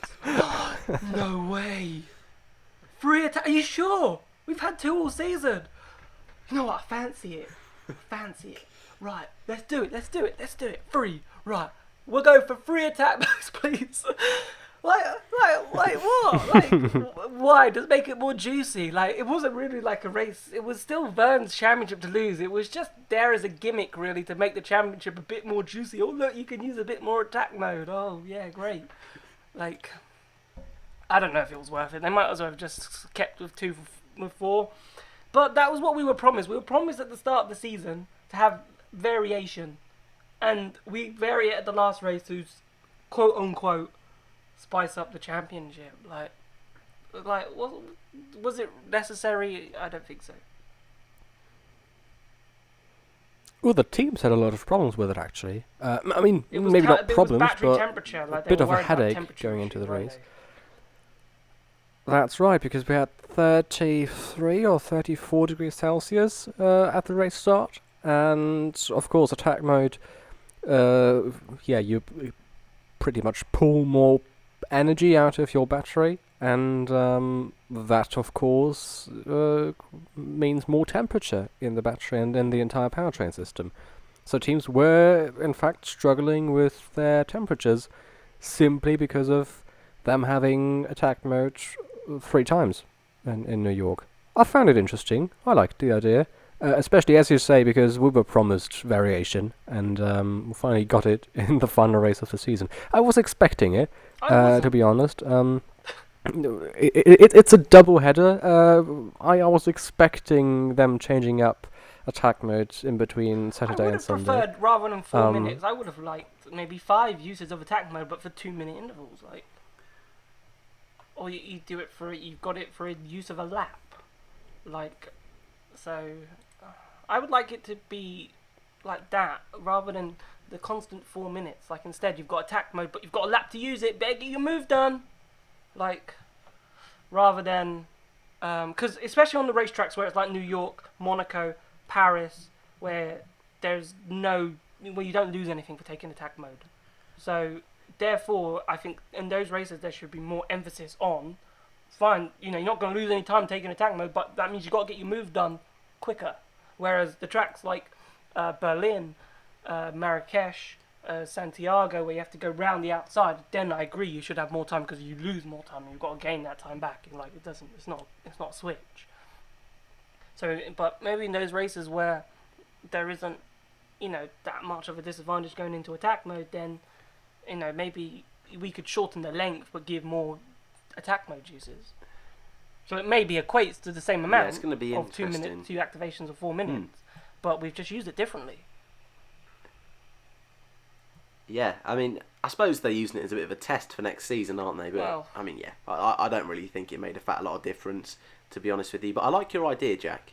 Speaker 2: No way. Free attack? Are you sure? We've had 2 all season. You know what? I fancy it. Right, let's do it. Free. Right. We'll go for free attack modes, please. Like what? Why? Just make it more juicy. It wasn't really like a race. It was still Vergne's championship to lose. It was just there as a gimmick, really, to make the championship a bit more juicy. Oh, look, you can use a bit more attack mode. Oh, yeah, great. I don't know if it was worth it. They might as well have just kept with 2 with 4. But that was what we were promised. We were promised at the start of the season to have variation. And we vary it at the last race to quote unquote spice up the championship. Was it necessary? I don't think so.
Speaker 3: Well, the teams had a lot of problems with it, actually. I mean, maybe not problems, but a bit of a headache going into the race. That's right, because we had 33 or 34 degrees Celsius at the race start. And, of course, attack mode, you pretty much pull more energy out of your battery. And that, of course, means more temperature in the battery and in the entire powertrain system. So teams were, in fact, struggling with their temperatures simply because of them having attack mode 3 times in New York. I found it interesting. I liked the idea. Especially, as you say, because we were promised variation, and we finally got it in the final race of the season. I was expecting it, to be honest. It's a double header. I was expecting them changing up attack modes in between Saturday and Sunday.
Speaker 2: I would have preferred, rather than 4 minutes, I would have liked maybe 5 uses of attack mode, but for 2-minute intervals, or you do it for you've got it for use of a lap, like. So, I would like it to be like that rather than the constant 4 minutes. Like instead, you've got attack mode, but you've got a lap to use it. Better get your move done. Like, rather than, because especially on the racetracks where it's like New York, Monaco, Paris, where where you don't lose anything for taking attack mode. So therefore, I think in those races there should be more emphasis on. Fine, you're not going to lose any time taking attack mode, but that means you've got to get your move done quicker. Whereas the tracks like Berlin, Marrakesh, Santiago, where you have to go round the outside, then I agree you should have more time because you lose more time and you've got to gain that time back. And like it's not a switch. So, but maybe in those races where there isn't, that much of a disadvantage going into attack mode, then, maybe we could shorten the length but give more attack mode uses. So it maybe equates to the same amount
Speaker 1: it's going to be
Speaker 2: of 2 minutes, 2 activations of 4 minutes, but we've just used it differently.
Speaker 1: Yeah, I mean, I suppose they're using it as a bit of a test for next season, aren't they? But
Speaker 2: Well,
Speaker 1: I mean, yeah, I don't really think it made a lot of difference, to be honest with you. But I like your idea, Jack.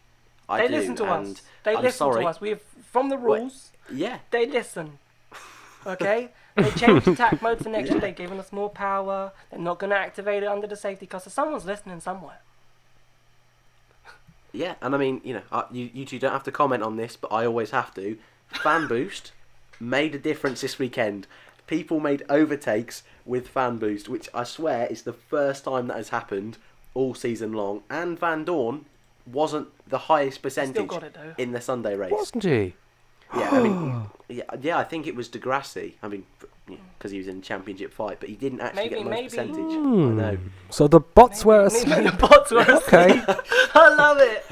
Speaker 2: They listen to us. They listen to us. We've from the rules.
Speaker 1: Yeah.
Speaker 2: They listen. Okay. They changed attack mode for next year. They've given us more power. They're not going to activate it under the safety car. So someone's listening somewhere.
Speaker 1: Yeah, and I mean, you two don't have to comment on this, but I always have to. Fan boost made a difference this weekend. People made overtakes with fan boost, which I swear is the first time that has happened all season long. And Van Dorn wasn't the highest percentage
Speaker 2: Still got it, though.
Speaker 1: in the Sunday race.
Speaker 3: Wasn't he?
Speaker 1: Yeah, I mean, yeah, I think it was Degrassi. I mean, because he was in the championship fight, but he didn't actually get the most percentage. I know.
Speaker 3: So the bots were
Speaker 2: Maybe
Speaker 3: asleep.
Speaker 2: the bots were asleep.
Speaker 3: Okay.
Speaker 2: I love it.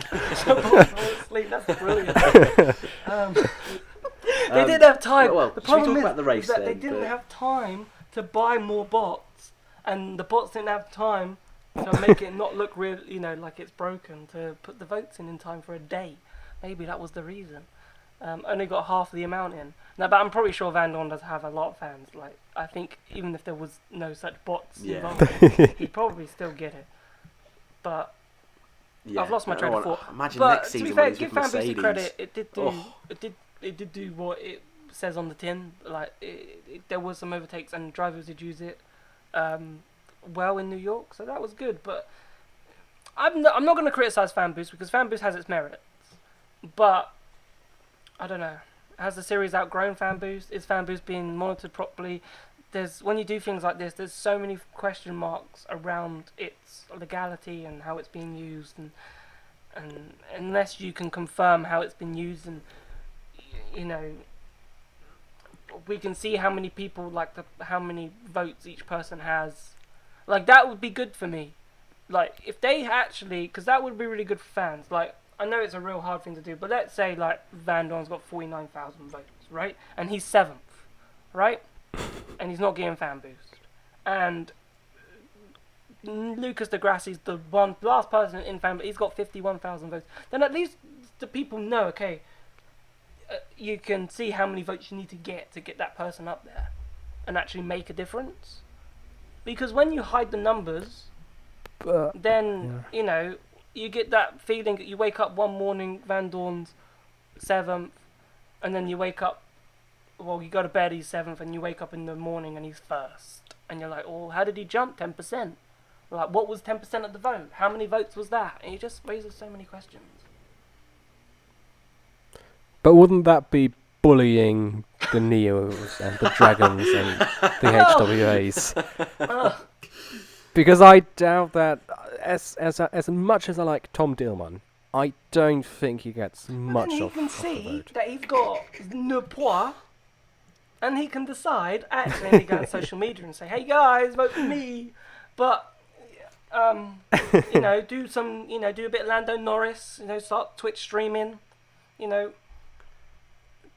Speaker 2: The bots were asleep. That's brilliant. They didn't have time.
Speaker 1: Well,
Speaker 2: the
Speaker 1: should we
Speaker 2: problem
Speaker 1: talk about the race
Speaker 2: is that
Speaker 1: then,
Speaker 2: they didn't
Speaker 1: but-
Speaker 2: have time to buy more bots, and the bots didn't have time to make it not look real, like it's broken, to put the votes in time for a day. Maybe that was the reason. Only got half the amount in. Now, but I'm probably sure Van Dorn does have a lot of fans. Like, I think even if there was no such bots involved, he'd probably still get it. But I've lost my train of thought.
Speaker 1: Imagine
Speaker 2: But
Speaker 1: next
Speaker 2: to
Speaker 1: season
Speaker 2: be fair,
Speaker 1: when he's
Speaker 2: give
Speaker 1: with
Speaker 2: Fanboost the
Speaker 1: Mercedes.
Speaker 2: credit. It did do what it says on the tin. Like there was some overtakes and drivers did use it well in New York, so that was good. But I'm not going to criticize Fanboost because Fanboost has its merits. But I don't know. Has the series outgrown Fanboost? Is Fanboost being monitored properly? When you do things like this, there's so many question marks around its legality and how it's being used, and unless you can confirm how it's been used, and we can see how many people how many votes each person has. Like that would be good for me. Like if they actually, because that would be really good for fans. Like I know it's a real hard thing to do, but let's say like Van Dorn's got 49,000 votes, right? And he's 7th, right? And he's not getting fan boost. And Lucas Degrassi's the last person in fan boost. He's got 51,000 votes. Then at least the people know, okay, you can see how many votes you need to get that person up there and actually make a difference. Because when you hide the numbers, then, you get that feeling that you wake up one morning, Van Dorn's 7th, and then you wake up, you go to bed, he's 7th, and you wake up in the morning and he's 1st. And you're like, how did he jump 10%? Like, what was 10% of the vote? How many votes was that? And it just raises so many questions.
Speaker 3: But wouldn't that be bullying the Neos and the Dragons and the HWAs? Because I doubt that, as much as I like Tom Dillman, I don't think he gets much of the vote.
Speaker 2: You can see that he's got le poids, and he can decide, actually, and he go on social media and say, hey guys, vote for me. But, do a bit of Lando Norris, start Twitch streaming,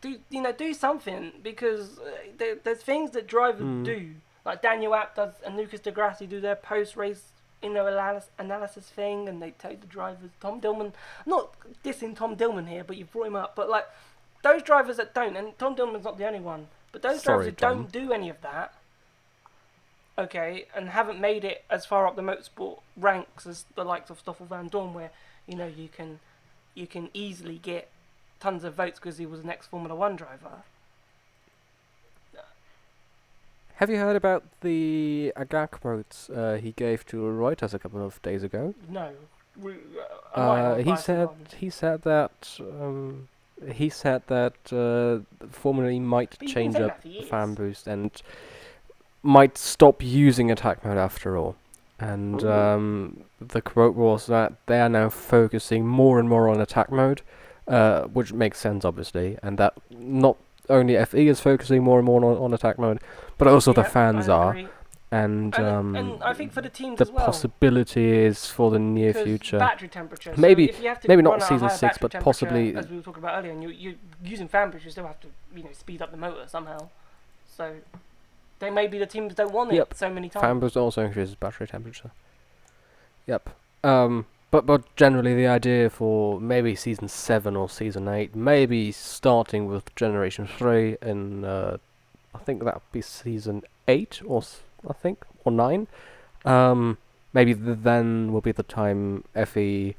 Speaker 2: do something, because there's things that drivers do. Like Daniel Abt does and Lucas Degrassi do their post-race analysis thing, and they tell the drivers. Tom Dillman, I'm not dissing Tom Dillman here, but you brought him up. But like those drivers that don't, and Tom Dillman's not the only one, but those drivers who don't do any of that, okay, and haven't made it as far up the motorsport ranks as the likes of Stoffel Van Dorn, where you can easily get tons of votes because he was an ex-Formula One driver.
Speaker 3: Have you heard about the agag quotes he gave to Reuters a couple of days ago?
Speaker 2: No.
Speaker 3: He said that Formula E might change up fan boost and might stop using attack mode after all. And the quote was that they are now focusing more and more on attack mode, which makes sense obviously, and that not only FE is focusing more and more on attack mode, but also the fans are. And
Speaker 2: I think for the teams
Speaker 3: the
Speaker 2: as well,
Speaker 3: possibilities for the near future.
Speaker 2: Battery temperature.
Speaker 3: Maybe
Speaker 2: so if you have to
Speaker 3: maybe
Speaker 2: run
Speaker 3: not
Speaker 2: at a
Speaker 3: season
Speaker 2: higher
Speaker 3: 6, but
Speaker 2: battery
Speaker 3: possibly
Speaker 2: temperature, as we were talking about earlier, and you're using fan boost, you still have to speed up the motor somehow. So they maybe the teams don't want it so many times.
Speaker 3: Fan boost also increases battery temperature. Yep. But generally the idea for maybe season 7 or season 8, maybe starting with generation 3 in I think that would be season 8 or 9. Maybe then will be the time FE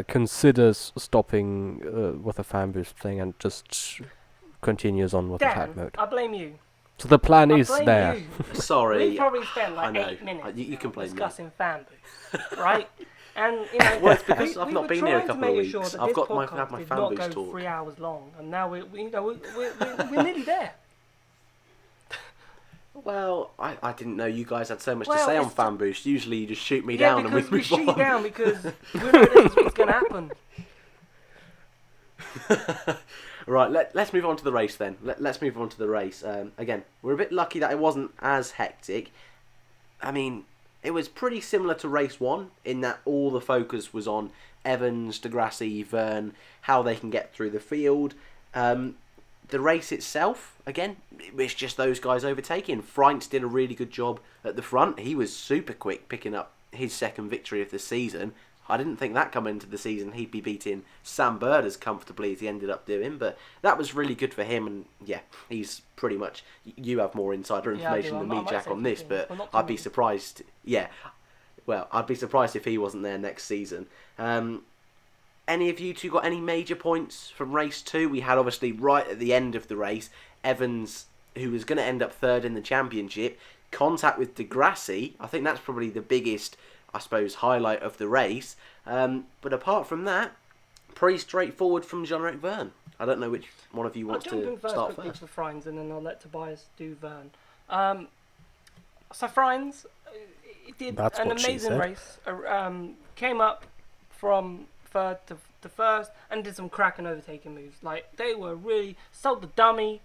Speaker 3: considers stopping with the fan boost thing and just continues on with attack mode.
Speaker 2: I blame you.
Speaker 3: So the plan is there.
Speaker 1: Sorry.
Speaker 2: We probably spent like 8 minutes
Speaker 1: you can blame
Speaker 2: discussing fan boost, right? And
Speaker 1: well, it's because I've not been here a couple of weeks.
Speaker 2: Sure
Speaker 1: I've got my
Speaker 2: did
Speaker 1: fan
Speaker 2: not
Speaker 1: boost
Speaker 2: go
Speaker 1: talk.
Speaker 2: 3 hours long, and now we're nearly there.
Speaker 1: Well, I didn't know you guys had so much to say on fan boost. Usually you just shoot me down and we move on.
Speaker 2: Yeah, because we shoot you down because we know what's going to happen.
Speaker 1: Right, let's move on to the race then. Let's move on to the race. Again, we're a bit lucky that it wasn't as hectic. I mean, it was pretty similar to race 1 in that all the focus was on Evans, Degrassi, Vergne, how they can get through the field. The race itself, again, it was just those guys overtaking. Freunz did a really good job at the front. He was super quick picking up his second victory of the season. I didn't think that coming into the season he'd be beating Sam Bird as comfortably as he ended up doing, but that was really good for him, and yeah, he's pretty much, you have more insider information than me, Jack, on this, but I'd be surprised, I'd be surprised if he wasn't there next season. Any of you two got any major points from race 2? We had obviously right at the end of the race, Evans, who was going to end up third in the championship, contact with Degrassi. I think that's probably the biggest, I suppose, highlight of the race. But apart from that, pretty straightforward from Jean-Eric Vergne. I don't know which one of you wants to start first.
Speaker 2: For Freunz, and then I'll let Tobias do Vergne. So Freunz did an amazing race. Came up from third to first and did some cracking overtaking moves. Like, they were really sold the dummy.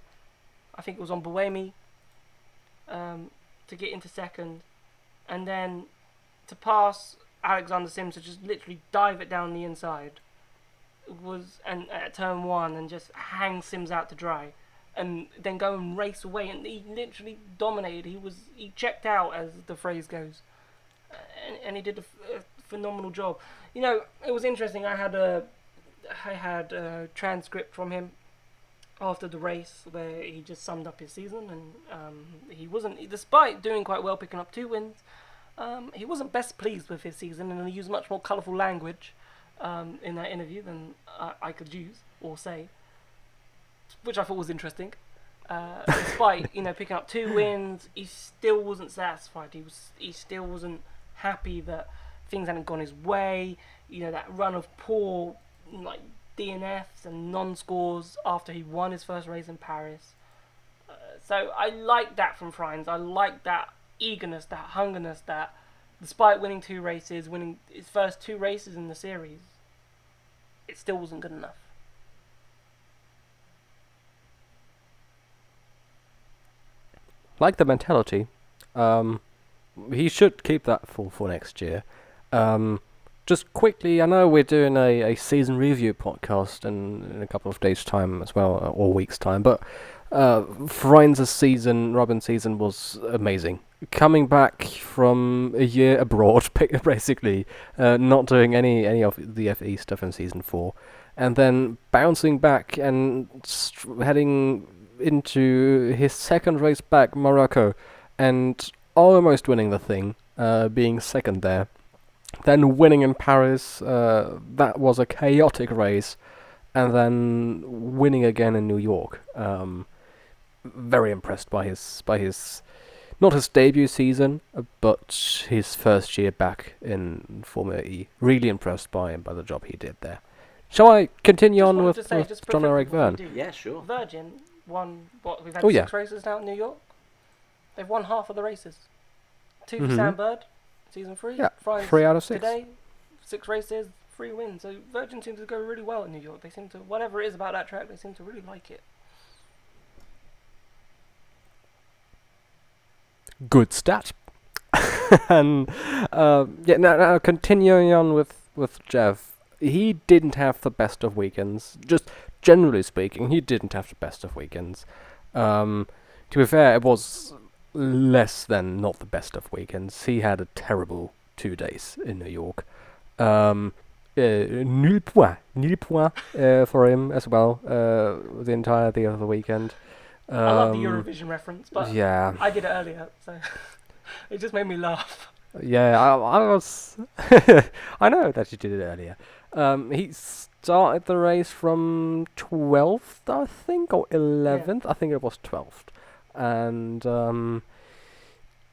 Speaker 2: I think it was on Buemi to get into second, and then to pass Alexander Sims to just literally dive it down the inside and at turn 1 and just hang Sims out to dry, and then go and race away, and he literally dominated. He checked out, as the phrase goes, and he did a phenomenal job. It was interesting. I had a transcript from him after the race where he just summed up his season, and he wasn't, despite doing quite well, picking up 2 wins. He wasn't best pleased with his season, and he used much more colourful language in that interview than I could use or say, which I thought was interesting. Despite picking up 2 wins, he still wasn't satisfied. He still wasn't happy that things hadn't gone his way. That run of poor DNFs and non-scores after he won his first race in Paris. So I like that from Freunz. I like that eagerness, that hungerness, that despite winning 2 races, winning his first 2 races in the series, it still wasn't good enough.
Speaker 3: Like the mentality. He should keep that for next year. Just quickly, I know we're doing a season review podcast in a couple of days' time as well, or weeks' time, but Freunz's season, Robin's season, was amazing. Coming back from a year abroad, basically, not doing any of the FE stuff in season 4, and then bouncing back and heading into his second race back, Morocco, and almost winning the thing, being second there. Then winning in Paris, that was a chaotic race, and then winning again in New York. Very impressed by his not his debut season, but his first year back in Formula E. Really impressed by him, by the job he did there. Shall I continue on with Jean-Eric Vergne?
Speaker 1: Yeah, sure.
Speaker 2: Virgin won, we've had 6 races now in New York. They've won half of the races. 2 for Sam Bird, season 3.
Speaker 3: Yeah,
Speaker 2: France
Speaker 3: 3 out of 6.
Speaker 2: Today, 6 races, 3 wins. So Virgin seems to go really well in New York. They seem to, whatever it is about that track, they seem to really like it.
Speaker 3: Good stat. And now continuing on with Jeff, he didn't have the best of weekends. Just generally speaking, he didn't have the best of weekends. To be fair, it was less than not the best of weekends. He had a terrible 2 days in New York. Nul point for him as well. The entirety of the weekend.
Speaker 2: I love the Eurovision reference, but
Speaker 3: yeah.
Speaker 2: I did it earlier, so it just made me laugh.
Speaker 3: Yeah, I was. I know that you did it earlier. He started the race from 12th, I think, or 11th. Yeah. I think it was 12th, and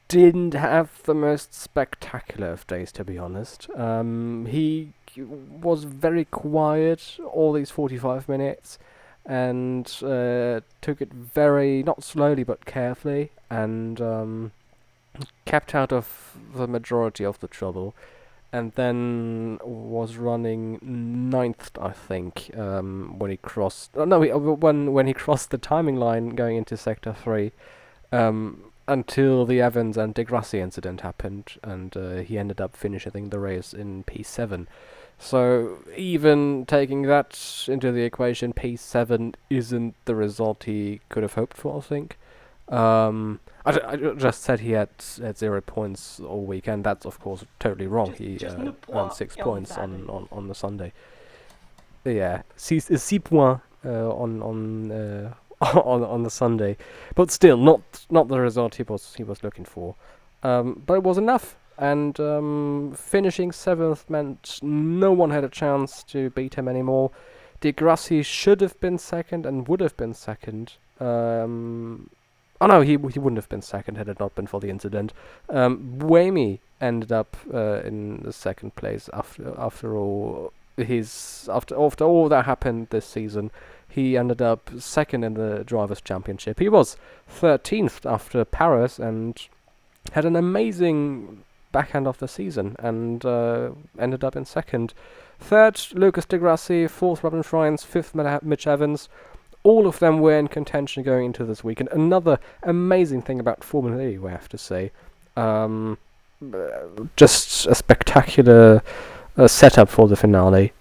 Speaker 3: didn't have the most spectacular of days, to be honest. He was very quiet all these 45 minutes. And took it very, not slowly but carefully, and kept out of the majority of the trouble, and then was running 9th, I think, when he crossed. When he crossed the timing line going into Sector 3, until the Evans and De Grassi incident happened, and he ended up finishing the race in P7. So even taking that into the equation, P7 isn't the result he could have hoped for, I think. I just said he had 0 points all weekend. That's, of course, totally wrong. He earned 6 points on the Sunday. Yeah, 6 points on the Sunday. But still, not the result he was looking for. But it was enough. And finishing 7th meant no one had a chance to beat him anymore. De Grassi should have been second and would have been second. Oh no, he wouldn't have been second had it not been for the incident. Buemi ended up in the second place after all that happened this season. He ended up second in the Drivers' Championship. He was 13th after Paris and had an amazing backhand of the season and ended up in second. Third, Lucas de Grassi. Fourth, Robin Frijns. Fifth, Mitch Evans. All of them were in contention going into this weekend. Another amazing thing about Formula E, we have to say. Just a spectacular setup for the finale.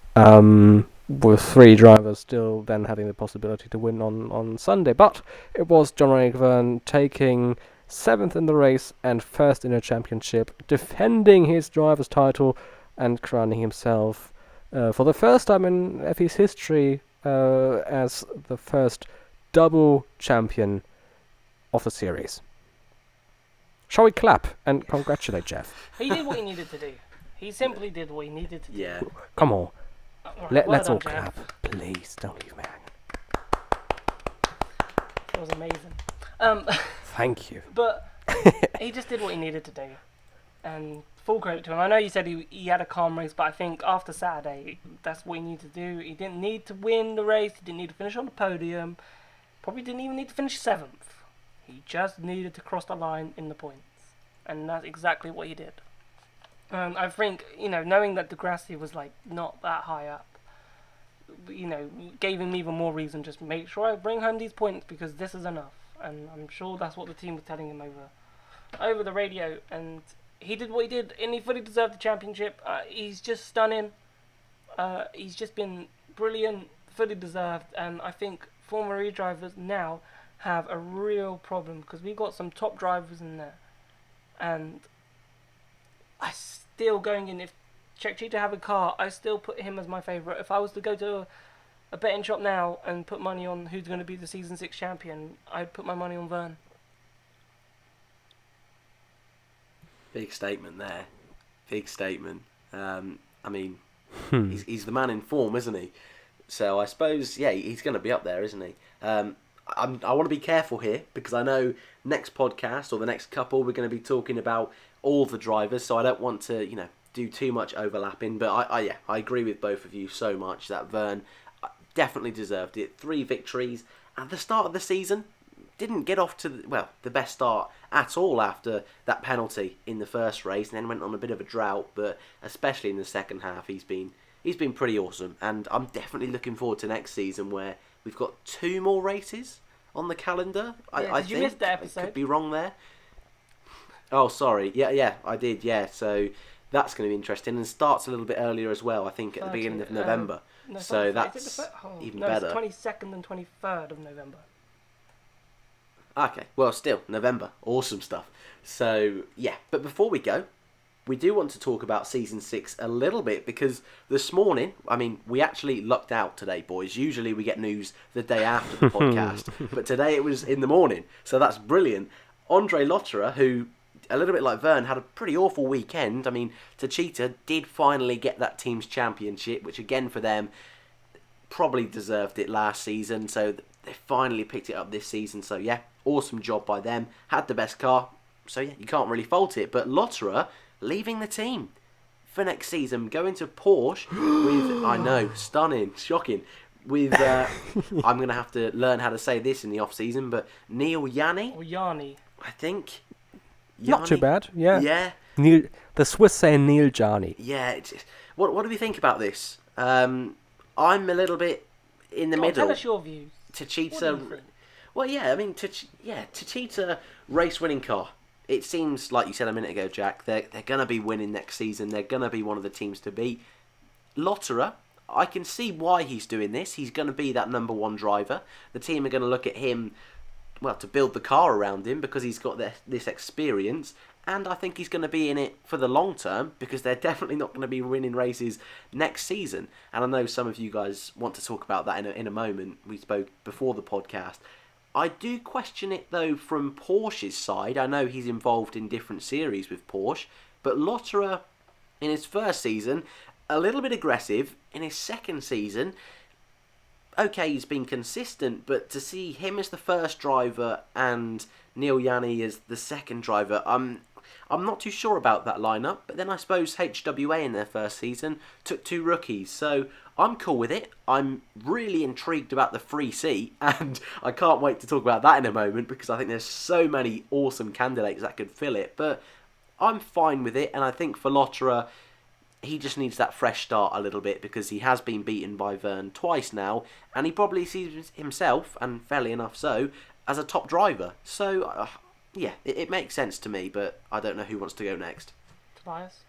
Speaker 3: With 3 drivers still then having the possibility to win on Sunday. But it was Jean-Eric Vergne taking 7th in the race and 1st in a championship, defending his driver's title and crowning himself for the first time in F1's history as the first double champion of the series. Shall we clap and congratulate Jeff?
Speaker 2: He did what he needed to do. He simply did what he needed to do.
Speaker 1: Yeah.
Speaker 3: Come on. Let's all
Speaker 2: Jeff.
Speaker 3: clap. Please, don't leave me hanging.
Speaker 2: It was amazing.
Speaker 3: Thank you.
Speaker 2: But he just did what he needed to do. And full credit to him. I know you said he had a calm race, but I think after Saturday, that's what he needed to do. He didn't need to win the race. He didn't need to finish on the podium. Probably didn't even need to finish 7th. He just needed to cross the line in the points. And that's exactly what he did. I think, knowing that De Grassi was not that high up, gave him even more reason just make sure I bring home these points because this is enough. And I'm sure that's what the team was telling him over the radio. And he did what he did, and he fully deserved the championship. He's just stunning. He's just been brilliant, fully deserved. And I think Formula E drivers now have a real problem because we've got some top drivers in there. And I still going in, if Checo have a car, I still put him as my favourite. If I was to go to a betting shop now and put money on who's going to be the Season 6 champion, I'd put my money on Vergne.
Speaker 1: Big statement there. Big statement. I mean, he's the man in form, isn't he? So I suppose, yeah, he's going to be up there, isn't he? I want to be careful here because I know next podcast or the next couple we're going to be talking about all the drivers, so I don't want to, do too much overlapping. But I agree with both of you so much that Vergne definitely deserved it. 3 victories at the start of the season. Didn't get off to the best start at all after that penalty in the first race, and then went on a bit of a drought. But especially in the second half, he's been pretty awesome, and I'm definitely looking forward to next season where we've got 2 more races on the calendar. I
Speaker 2: did you miss that episode?
Speaker 1: I could be wrong there. Oh, sorry. Yeah, I did. Yeah, so that's going to be interesting, and starts a little bit earlier as well. I think at the beginning of November.
Speaker 2: No,
Speaker 1: so that's even better.
Speaker 2: It's 22nd and 23rd of November.
Speaker 1: Okay, well, still, November. Awesome stuff. So, yeah, but before we go, we do want to talk about Season 6 a little bit, because this morning, we actually lucked out today, boys. Usually we get news the day after the podcast, but today it was in the morning, so that's brilliant. Andre Lotterer, who, a little bit like Vergne, had a pretty awful weekend. Techeetah did finally get that team's championship, which again for them probably deserved it last season, so they finally picked it up this season. So yeah, awesome job by them. Had the best car, so yeah, you can't really fault it. But Lotterer leaving the team for next season, going to Porsche with, I know, stunning, shocking, with, I'm going to have to learn how to say this in the off-season, but Neil Yanni?
Speaker 2: Or Yanni.
Speaker 1: I think.
Speaker 3: Not too bad, yeah.
Speaker 1: Yeah.
Speaker 3: The Swiss say Neil Jani.
Speaker 1: Yeah. What do we think about this? I'm a little bit in the middle.
Speaker 2: Tell us your views.
Speaker 1: Techeetah. Well, yeah, Techeetah race-winning car. It seems, like you said a minute ago, Jack, they're going to be winning next season. They're going to be one of the teams to beat. Lotterer, I can see why he's doing this. He's going to be that number 1 driver. The team are going to look at him, to build the car around him because he's got this experience. And I think he's going to be in it for the long term because they're definitely not going to be winning races next season. And I know some of you guys want to talk about that in a moment. We spoke before the podcast. I do question it, though, from Porsche's side. I know he's involved in different series with Porsche, but Lotterer, in his first season, a little bit aggressive. In his second season, okay, he's been consistent, but to see him as the first driver and Neil Yanni as the second driver, I'm not too sure about that lineup. But then I suppose HWA in their first season took 2 rookies, so I'm cool with it. I'm really intrigued about the free seat, and I can't wait to talk about that in a moment because I think there's so many awesome candidates that could fill it. But I'm fine with it, and I think for Lotterer, he just needs that fresh start a little bit because he has been beaten by Vergne twice now, and he probably sees himself, and fairly enough so, as a top driver. So, yeah, it makes sense to me, but I don't know who wants to go next.
Speaker 2: Tobias?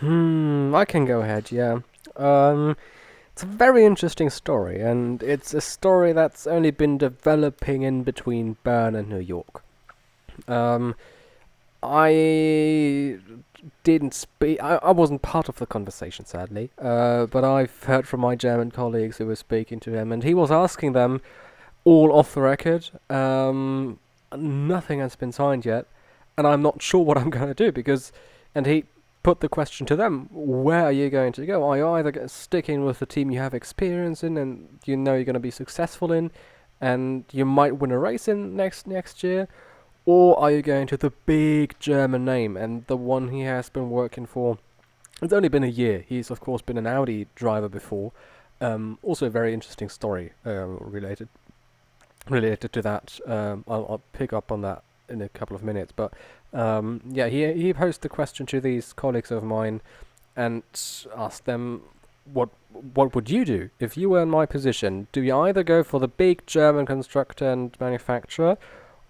Speaker 3: I can go ahead, yeah. It's a very interesting story, and it's a story that's only been developing in between Bern and New York. I didn't speak. I wasn't part of the conversation, sadly. But I've heard from my German colleagues who were speaking to him, and he was asking them all off the record. Nothing has been signed yet, and I'm not sure what I'm going to do because. And he put the question to them: where are you going to go? Are you either sticking with the team you have experience in, and you know you're going to be successful in, and you might win a race in next year? Or are you going to the big German name and the one he has been working for? It's only been a year. He's, of course, been an Audi driver before. Also a very interesting story related to that. I'll pick up on that in a couple of minutes. But, yeah, he posed the question to these colleagues of mine and asked them, what would you do if you were in my position? Do you either go for the big German constructor and manufacturer,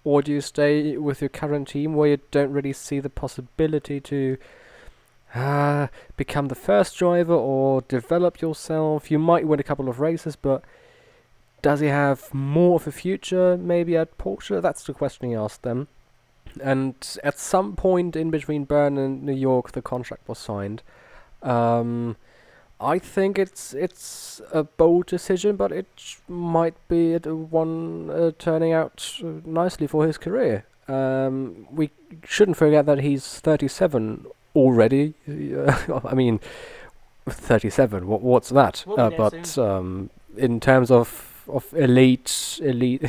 Speaker 3: or do you stay with your current team where you don't really see the possibility to become the first driver or develop yourself? You might win a couple of races, but does he have more of a future maybe at Porsche? That's the question he asked them. And at some point in between Bern and New York, the contract was signed. I think it's a bold decision, but it might be one turning out nicely for his career. We shouldn't forget that he's 37 already. I mean, 37. What's that?
Speaker 2: We'll be there
Speaker 3: But in terms of elite,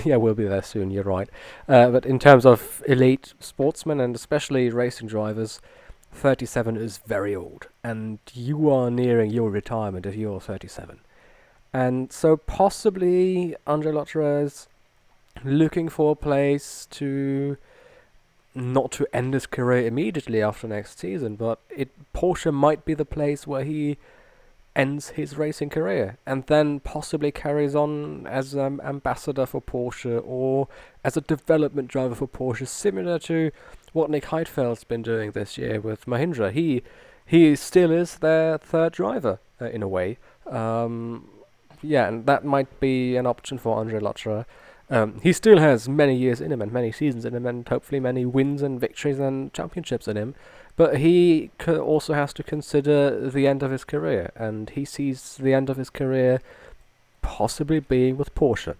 Speaker 3: yeah, we'll be there soon. You're right. But in terms of elite sportsmen and especially racing drivers, 37 is very old, and you are nearing your retirement if you're 37. And so possibly Andre Lotterer is looking for a place to not to end his career immediately after next season, but Porsche might be the place where he ends his racing career and then possibly carries on as an ambassador for Porsche or as a development driver for Porsche, similar to what Nick Heidfeld's been doing this year with Mahindra. He still is their third driver in a way. Yeah, and that might be an option for Andre Lotterer. He still has many years in him and many seasons in him and hopefully many wins and victories and championships in him. But he also has to consider the end of his career, and he sees the end of his career possibly being with Porsche.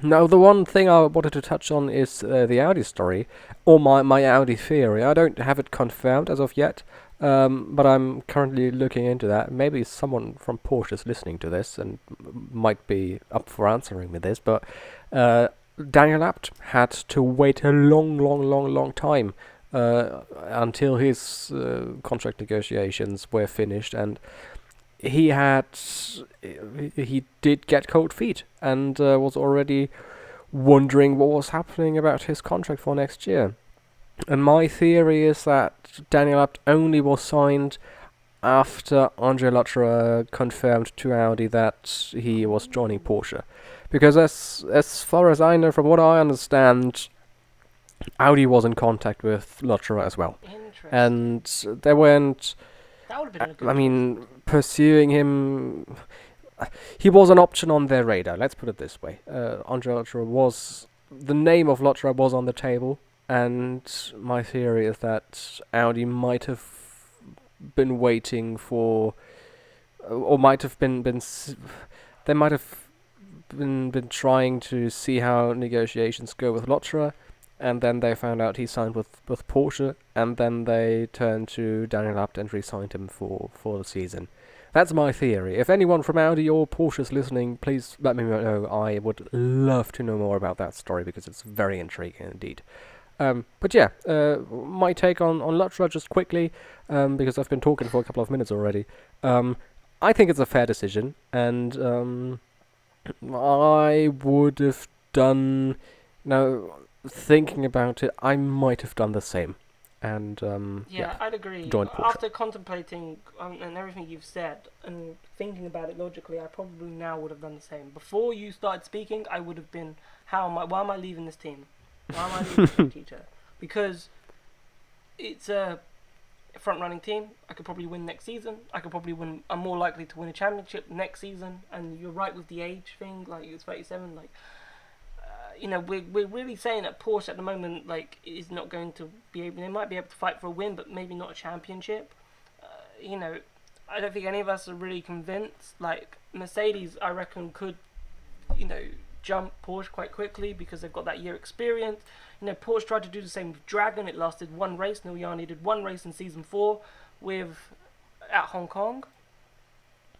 Speaker 3: Now, the one thing I wanted to touch on is the Audi story, or my Audi theory. I don't have it confirmed as of yet, but I'm currently looking into that. Maybe someone from Porsche is listening to this and might be up for answering me this, but Daniel Abt had to wait a long time until his contract negotiations were finished, and he did get cold feet and was already wondering what was happening about his contract for next year. And my theory is that Daniel Abt only was signed after Andre Lotterer confirmed to Audi that he was joining Porsche. Because as far as I know, from what I understand, Audi was in contact with Lotterer as well. And they weren't,
Speaker 2: that would have been a good
Speaker 3: I mean, pursuing him. He was an option on their radar, let's put it this way. Andre Lotterer the name of Lotterer was on the table, and my theory is that Audi might have been waiting for, or might have they might have been trying to see how negotiations go with Lotterer, and then they found out he signed with Porsche, and then they turned to Daniel Abt and re-signed him for the season. That's my theory. If anyone from Audi or Porsche is listening, please let me know. I would love to know more about that story because it's very intriguing indeed. But yeah, my take on Lotterer just quickly, because I've been talking for a couple of minutes already. I think it's a fair decision, and I would have done... Now, thinking about it, I might have done the same. And
Speaker 2: yeah, I'd agree. After contemplating and everything you've said and thinking about it logically, I probably now would have done the same. Before you started speaking, I would have been, why am I leaving this team? Why am I leaving this teacher? Because it's a front-running team. I could probably win next season. I'm more likely to win a championship next season. And you're right with the age thing, like it's 37, like... we're really saying that Porsche at the moment, like, is not going to be able... They might be able to fight for a win, but maybe not a championship. I don't think any of us are really convinced. Like, Mercedes, I reckon, could, jump Porsche quite quickly because they've got that year experience. Porsche tried to do the same with Dragon. It lasted one race. Neil Yarni did one race in Season 4 at Hong Kong.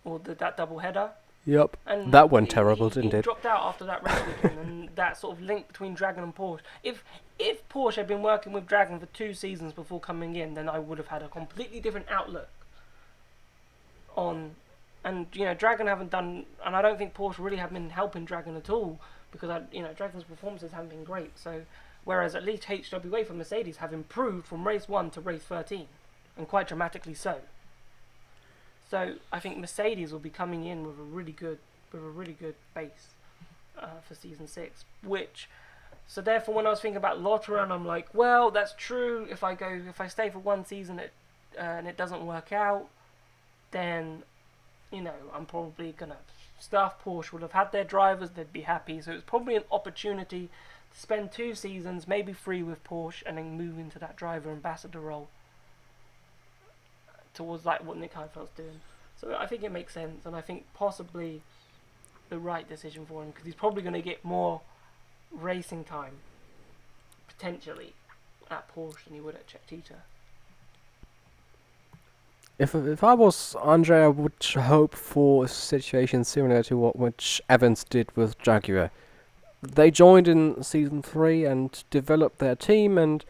Speaker 2: Or that double header.
Speaker 3: Yep,
Speaker 2: and
Speaker 3: that went terrible, didn't it?
Speaker 2: He dropped out after that race weekend, and that sort of link between Dragon and Porsche. If Porsche had been working with Dragon for 2 seasons before coming in, then I would have had a completely different outlook on... And, Dragon haven't done... And I don't think Porsche really have been helping Dragon at all, because, Dragon's performances haven't been great. So, whereas at least HWA for Mercedes have improved from race 1 to race 13, and quite dramatically so. So I think Mercedes will be coming in with a really good base for Season 6. So therefore, when I was thinking about Lotterer, and I'm like, well, that's true. If I stay for 1 season and it doesn't work out, then I'm probably gonna staff Porsche would have had their drivers. They'd be happy. So it's probably an opportunity to spend 2 seasons, maybe 3 with Porsche, and then move into that driver ambassador role. Towards like what Nick Heidfeld's doing. So I think it makes sense, and I think possibly the right decision for him, because he's probably going to get more racing time, potentially, at Porsche than he would at Cheetah.
Speaker 3: If I was Andre, I would hope for a situation similar to what which Evans did with Jaguar. They joined in season 3 and developed their team, and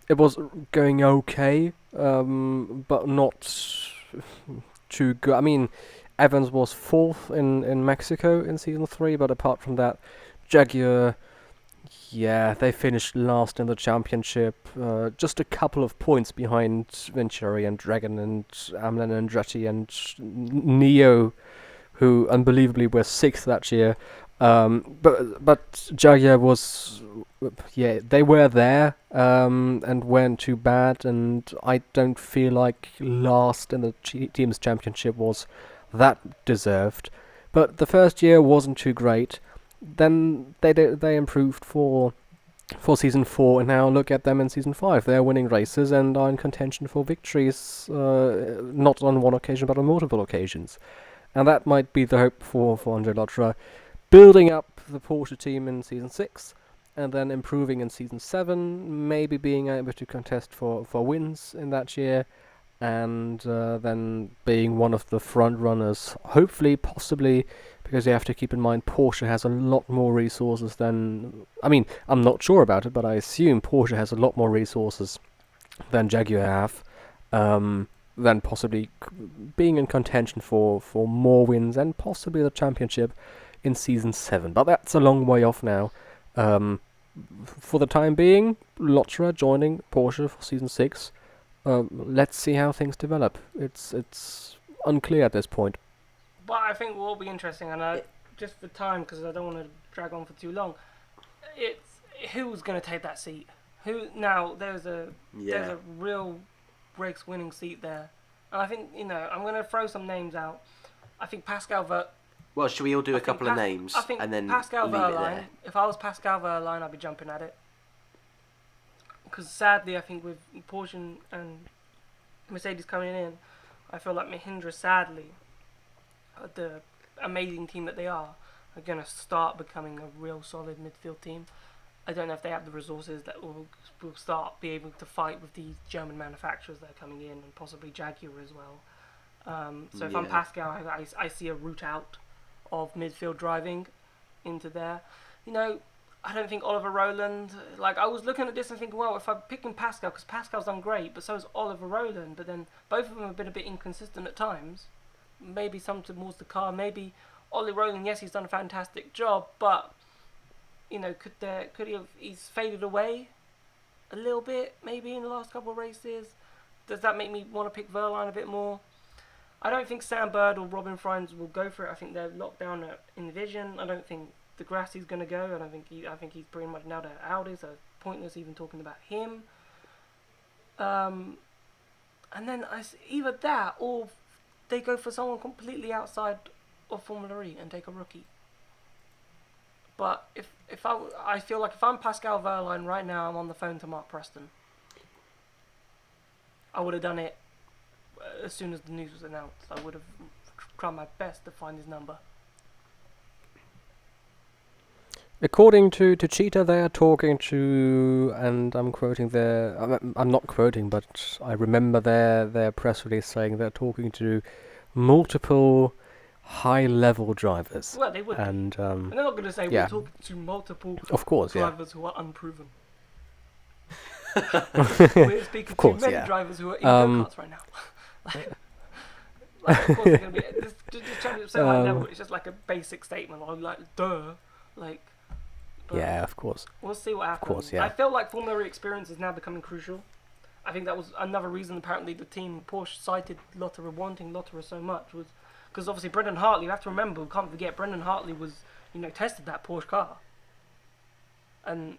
Speaker 3: it was going okay, but not too good. I mean, Evans was 4th in Mexico in season 3, but apart from that, Jaguar, yeah, they finished last in the championship, just a couple of points behind Venturi and Dragon and Amlin Andretti and Neo, who unbelievably were 6th that year. But Jaguar was, yeah, they were there, and weren't too bad, and I don't feel like last in the team's championship was that deserved. But the first year wasn't too great. Then they improved for season 4, and now look at them in season 5. They're winning races and are in contention for victories, not on one occasion but on multiple occasions. And that might be the hope for Andre Lotterer. Building up the Porsche team in season 6, and then improving in season 7, maybe being able to contest for wins in that year, and then being one of the front runners, hopefully, possibly, because you have to keep in mind Porsche has a lot more resources than... I mean, I'm not sure about it, but I assume Porsche has a lot more resources than Jaguar have, than possibly being in contention for more wins and possibly the championship in season 7, but that's a long way off now. For the time being, Lotterer joining Porsche for season 6. Let's see how things develop. It's unclear at this point.
Speaker 2: But I think what will be interesting, and just for time, because I don't want to drag on for too long, it's who's going to take that seat. Who now? There's a real race-winning seat there, and I think I'm going to throw some names out. I think Pascal
Speaker 1: Well, should we all do a couple of names and then
Speaker 2: Pascal
Speaker 1: leave it
Speaker 2: Wehrlein,
Speaker 1: there?
Speaker 2: if I was Pascal Wehrlein, I'd be jumping at it. Because sadly, I think with Porsche and Mercedes coming in, I feel like Mahindra, sadly, the amazing team that they are going to start becoming a real solid midfield team. I don't know if they have the resources that will be able to fight with these German manufacturers that are coming in, and possibly Jaguar as well. So if I'm Pascal, I see a route out of midfield driving into there. I don't think Oliver Rowland... Like, I was looking at this and thinking, well, if I'm picking Pascal, because Pascal's done great, but so has Oliver Rowland, but then both of them have been a bit inconsistent at times. Maybe some towards the car. Maybe Ollie Rowland, yes, he's done a fantastic job, but, he's faded away a little bit, maybe, in the last couple of races. Does that make me want to pick Wehrlein a bit more? I don't think Sam Bird or Robin Fries will go for it. I think they're locked down at Envision. I don't think De Grassi's going to go. I think he's pretty much now at Audi, so pointless even talking about him. And then either that or they go for someone completely outside of Formula E and take a rookie. But if I feel like if I'm Pascal Wehrlein right now, I'm on the phone to Mark Preston. I would have done it as soon as the news was announced. I would have tried my best to find his number.
Speaker 3: According to Cheetah, they are talking to, and I'm quoting I'm not quoting, but I remember their press release saying they're talking to multiple high-level drivers.
Speaker 2: Well, they would.
Speaker 3: And
Speaker 2: they're not going to say we're talking to multiple drivers who are unproven. We're speaking to many drivers who are in go-karts right now. Like, of course, it's going to be this championship so high level. It's just like a basic statement. I'm like, duh, like.
Speaker 3: Yeah, of course.
Speaker 2: We'll see what happens.
Speaker 3: Of course, yeah.
Speaker 2: I feel like Formula E experience is now becoming crucial. I think that was another reason. Apparently, the team Porsche cited Lotterer, wanting Lotterer so much, was because obviously Brendan Hartley. You have to remember, we can't forget, Brendan Hartley was tested that Porsche car, and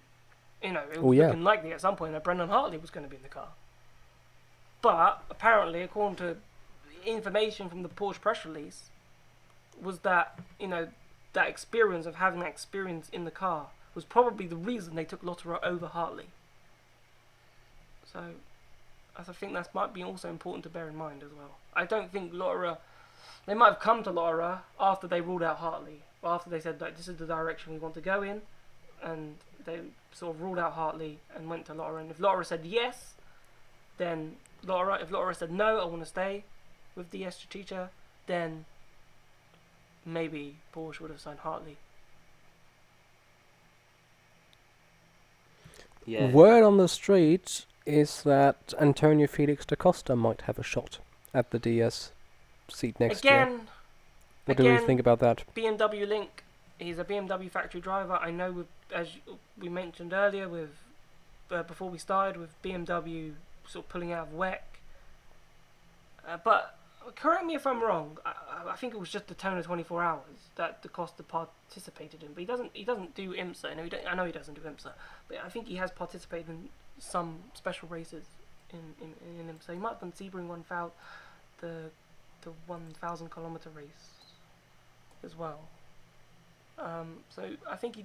Speaker 2: it was looking likely at some point that Brendan Hartley was going to be in the car. But apparently, according to information from the Porsche press release, was that that experience of having that experience in the car was probably the reason they took Lotterer over Hartley. So, I think that might be also important to bear in mind as well. I don't think Lotterer... They might have come to Lotterer after they ruled out Hartley, or after they said that this is the direction we want to go in, and they sort of ruled out Hartley and went to Lotterer. And if Lotterer said yes, then Lotterer. If Lotterer said no, I want to stay with DS Techeetah, then maybe Porsche would have signed Hartley.
Speaker 1: Yeah.
Speaker 3: Word on the street is that Antonio Felix da Costa might have a shot at the DS seat next year. What do we think about that?
Speaker 2: BMW link. He's a BMW factory driver. I know, as we mentioned earlier, with before we started, with BMW sort of pulling out of WEC. But correct me if I'm wrong. I think it was just the Daytona 24 Hours that da Costa participated in. But he doesn't do IMSA. I know he doesn't do IMSA, but I think he has participated in some special races in IMSA. He might have done Sebring 1000, the 1,000 kilometer race as well. So I think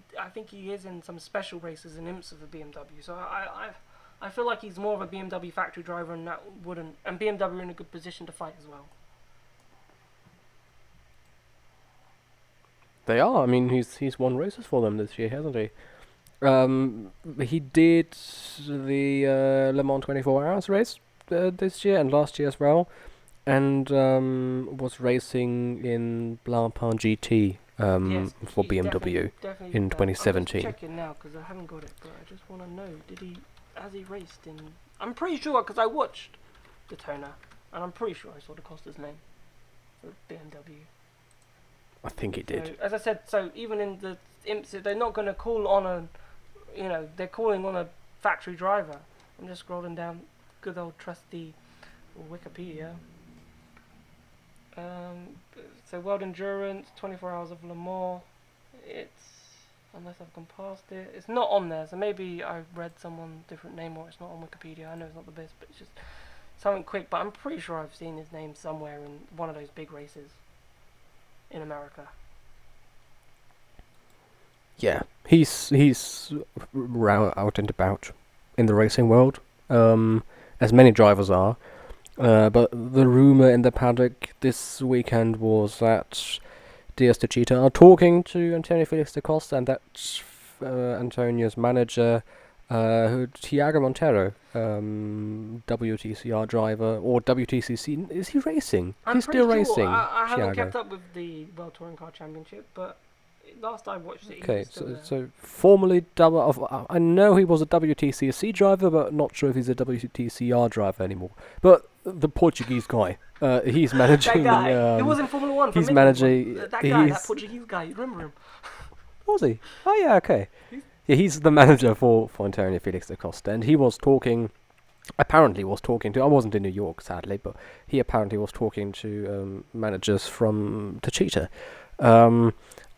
Speaker 2: he is in some special races in IMSA for BMW. So I feel like he's more of a BMW factory driver, and BMW are in a good position to fight as well.
Speaker 3: They are. I mean, he's won races for them this year, hasn't he? He did the Le Mans 24 Hours race this year and last year as well, and was racing in Blancpain GT
Speaker 2: Yes,
Speaker 3: for
Speaker 2: he's
Speaker 3: BMW
Speaker 2: definitely
Speaker 3: in
Speaker 2: done.
Speaker 3: 2017.
Speaker 2: I'm just checking now because I haven't got it, but I just want to know, has he raced in... I'm pretty sure, because I watched Daytona, and I'm pretty sure I saw da Costa's name for BMW.
Speaker 3: I think he did.
Speaker 2: So, as I said, so even in the IMSA, they're not going to call on they're calling on a factory driver. I'm just scrolling down good old trusty Wikipedia. So World Endurance, 24 Hours of Le Mans. Unless I've gone past it, it's not on there. So maybe I read someone different name, or it's not on Wikipedia. I know it's not the best, but it's just something quick. But I'm pretty sure I've seen his name somewhere in one of those big races in America.
Speaker 3: Yeah, he's out and about in the racing world, as many drivers are. But the rumor in the paddock this weekend was that DS Techeetah are talking to Antonio Felix da Costa, and that Antonio's manager, Tiago Montero, WTCR driver, or WTCC, is he racing?
Speaker 2: I'm
Speaker 3: He's still
Speaker 2: pretty
Speaker 3: racing.
Speaker 2: sure. I haven't
Speaker 3: Tiago.
Speaker 2: kept up with the World Touring Car Championship, but last I watched it, he
Speaker 3: Okay,
Speaker 2: was still there.
Speaker 3: so formerly I know he was a WTCC driver, but not sure if he's a WTCR driver anymore. But the Portuguese guy, he's managing.
Speaker 2: That guy, he was in Formula 1 for
Speaker 3: he's
Speaker 2: a minute.
Speaker 3: managing.
Speaker 2: That guy, that Portuguese guy, you remember him?
Speaker 3: Was he? Oh yeah, okay. Yeah, he's the manager for Antonio Felix da Costa, and he was talking. Apparently, was talking to. I wasn't in New York, sadly, but he apparently was talking to managers from Techeetah.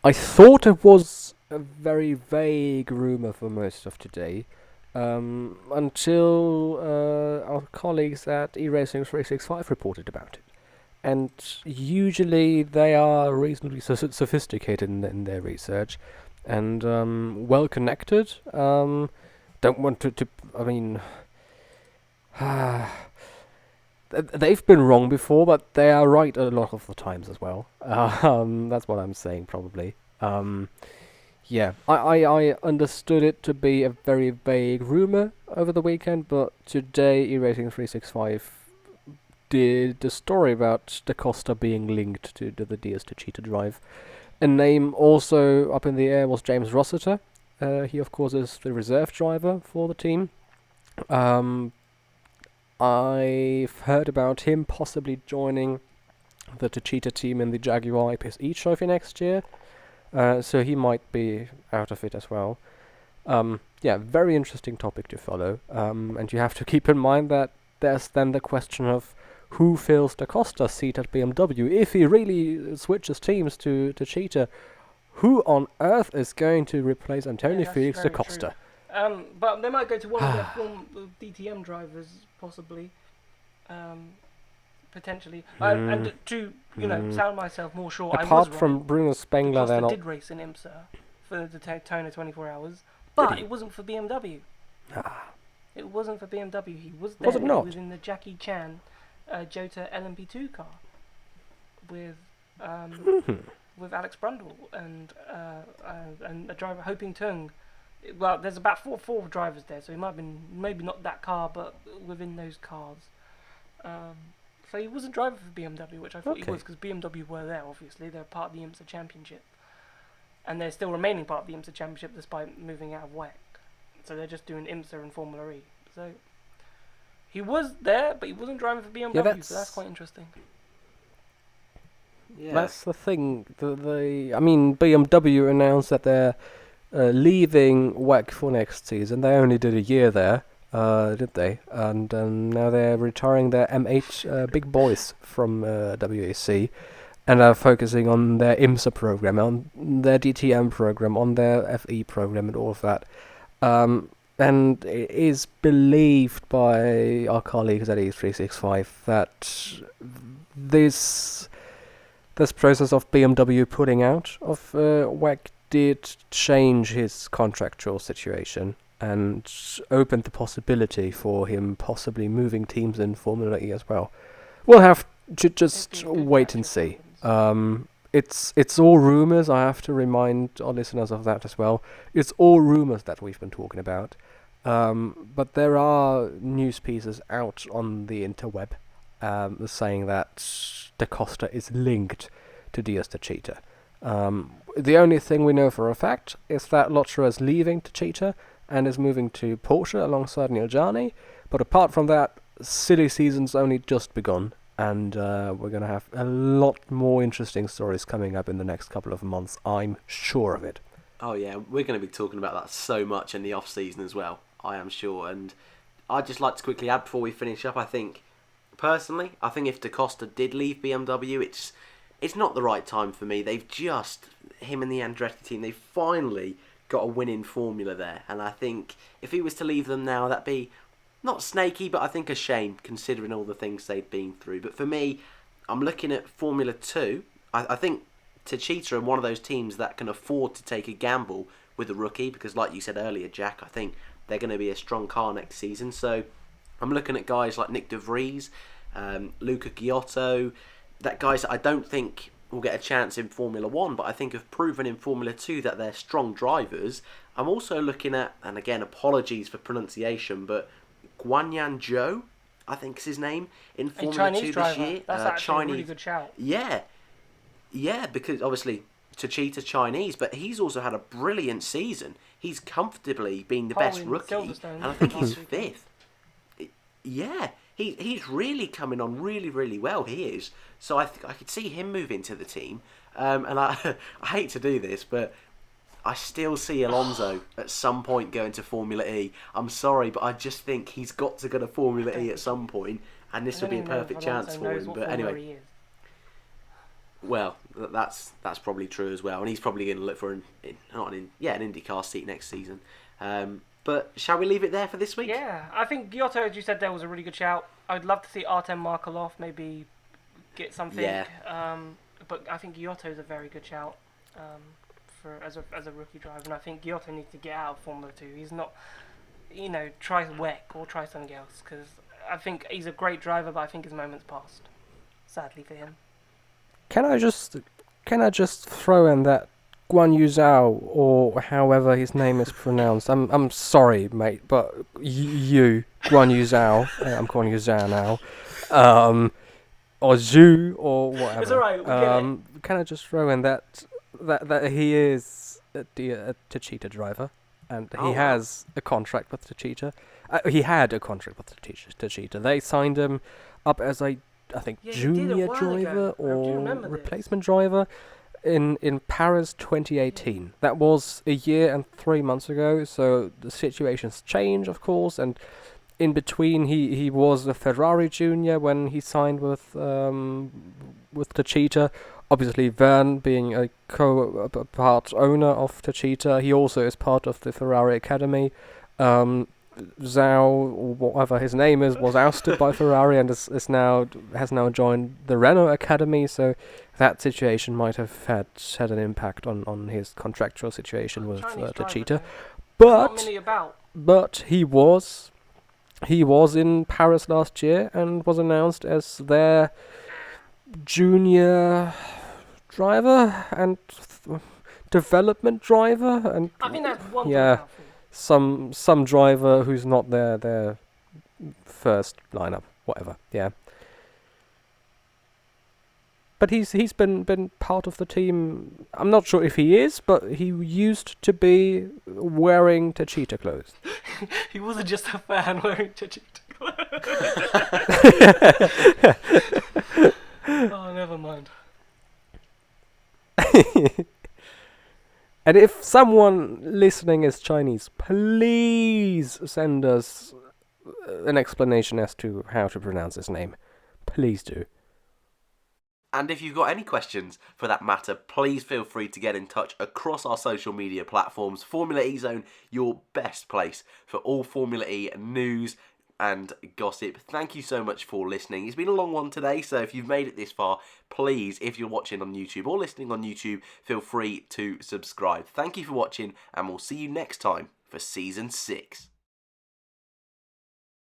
Speaker 3: I thought it was a very vague rumor for most of today, until our colleagues at eRacing 365 reported about it. And usually they are reasonably sophisticated in their research and well connected. Don't want to I mean, they've been wrong before, but they are right a lot of the times as well. That's what I'm saying, probably. Yeah, I understood it to be a very vague rumor over the weekend, but today eRacing 365 did a story about da Costa being linked to the DS Techeetah drive. A name also up in the air was James Rossiter. He, of course, is the reserve driver for the team. I've heard about him possibly joining the Techeetah team in the Jaguar IPSE trophy next year. So he might be out of it as well. Yeah, very interesting topic to follow. And you have to keep in mind that there's then the question of who fills da Costa's seat at BMW. If he really switches teams to Techeetah, who on earth is going to replace Antonio Felix da Costa?
Speaker 2: But they might go to one of their former DTM drivers, possibly. Potentially. And to, sound myself more sure,
Speaker 3: apart from Bruno Spengler,
Speaker 2: da Costa did race in IMSA for the Daytona 24 Hours, but it wasn't for BMW. It wasn't for BMW. He was there.
Speaker 3: Was it not?
Speaker 2: Within the Jackie Chan Jota LMP2 car with Alex Brundle and a driver, Hoping Tung, Well, there's about four drivers there, so he might have been maybe not that car, but within those cars. So he wasn't driving for BMW, which I thought he was, because BMW were there. Obviously, they're part of the IMSA Championship, and they're still remaining part of the IMSA Championship despite moving out of WEC. So they're just doing IMSA and Formula E. So he was there, but he wasn't driving for BMW. So that's quite interesting.
Speaker 3: Yeah. That's the thing. I mean, BMW announced that they're leaving WEC for next season. They only did a year there, did they? And now they're retiring their M8 big boys from WEC, and are focusing on their IMSA program, on their DTM program, on their FE program, and all of that. And it is believed by our colleagues at E365 that this process of BMW pulling out of WEC did change his contractual situation and opened the possibility for him possibly moving teams in Formula E as well. We'll have to just wait and see. It's all rumours. I have to remind our listeners of that as well. It's all rumours that we've been talking about. But there are news pieces out on the interweb saying that Da Costa is linked to Diaz Techeetah. The only thing we know for a fact is that Lotterer is leaving Techeetah and is moving to Porsche alongside Nirjani. But apart from that, silly season's only just begun, and we're going to have a lot more interesting stories coming up in the next couple of months. I'm sure of it.
Speaker 1: Oh yeah, we're going to be talking about that so much in the off-season as well, I am sure. And I'd just like to quickly add before we finish up, I think if Da Costa did leave BMW, it's not the right time for me. Him and the Andretti team, they've finally got a winning formula there. And I think if he was to leave them now, that'd be not snaky, but I think a shame, considering all the things they've been through. But for me, I'm looking at Formula 2. I think Techeetah are one of those teams that can afford to take a gamble with a rookie, because like you said earlier, Jack, I think they're going to be a strong car next season. So I'm looking at guys like Nick De Vries, Luca Giotto, that guys that I don't think will get a chance in Formula 1, but I think have proven in Formula 2 that they're strong drivers. I'm also looking at, and again, apologies for pronunciation, but Guanyan Zhou, I think is his name, in Formula 2 this year.
Speaker 2: That's actually a really good shout.
Speaker 1: Yeah, because obviously Techeetah's Chinese, but he's also had a brilliant season. He's comfortably been the best rookie, and I think he's fifth. Yeah, he's really coming on really, really well. He is. So I could see him moving to the team. And I hate to do this, but I still see Alonso at some point going to Formula E. I'm sorry, but I just think he's got to go to Formula E at some point, and this would be a perfect chance for him. But anyway, well, that's probably true as well, and he's probably going to look for an IndyCar seat next season. But shall we leave it there for this week?
Speaker 2: Yeah, I think Giotto, as you said, there was a really good shout. I'd love to see Artem Markelov maybe get something. Yeah. But I think Giotto is a very good shout as a rookie driver, and I think Giotto needs to get out of Formula 2. He's not, try WEC or try something else, because I think he's a great driver, but I think his moment's passed, sadly for him.
Speaker 3: Can I just throw in that Guan Yu Zhao, or however his name is pronounced? I'm sorry, mate, but Guan Yu Zhao. I'm calling you Zhao now. Or Zhu, or whatever.
Speaker 2: It's alright.
Speaker 3: Can I just throw in that he is a Techeetah driver, and he has a contract with Techeetah. He had a contract with Techeetah. They signed him up as I think junior driver or replacement driver in Paris 2018. That was a year and 3 months ago, so the situations change, of course, and in between he was a Ferrari junior when he signed with Techeetah. Obviously, Vergne being a part owner of Techeetah, he also is part of the Ferrari Academy. Zhao, or whatever his name is, was ousted by Ferrari and has now joined the Renault Academy, so that situation might have had an impact on his contractual situation with Techeetah. But he was in Paris last year and was announced as their junior driver and development driver, and
Speaker 2: I think that's one thing.
Speaker 3: some driver who's not their first lineup, whatever. Yeah. But he's been part of the team. I'm not sure if he is, but he used to be wearing Techeetah clothes.
Speaker 2: He wasn't just a fan wearing Techeetah clothes. Oh, never mind.
Speaker 3: And if someone listening is Chinese, please send us an explanation as to how to pronounce his name. Please do.
Speaker 1: And if you've got any questions for that matter, please feel free to get in touch across our social media platforms. Formula E Zone, your best place for all Formula E news and gossip. Thank you so much for listening. It's been a long one today, so if you've made it this far, please, if you're watching on YouTube or listening on YouTube, feel free to subscribe. Thank you for watching, and we'll see you next time for Season 6.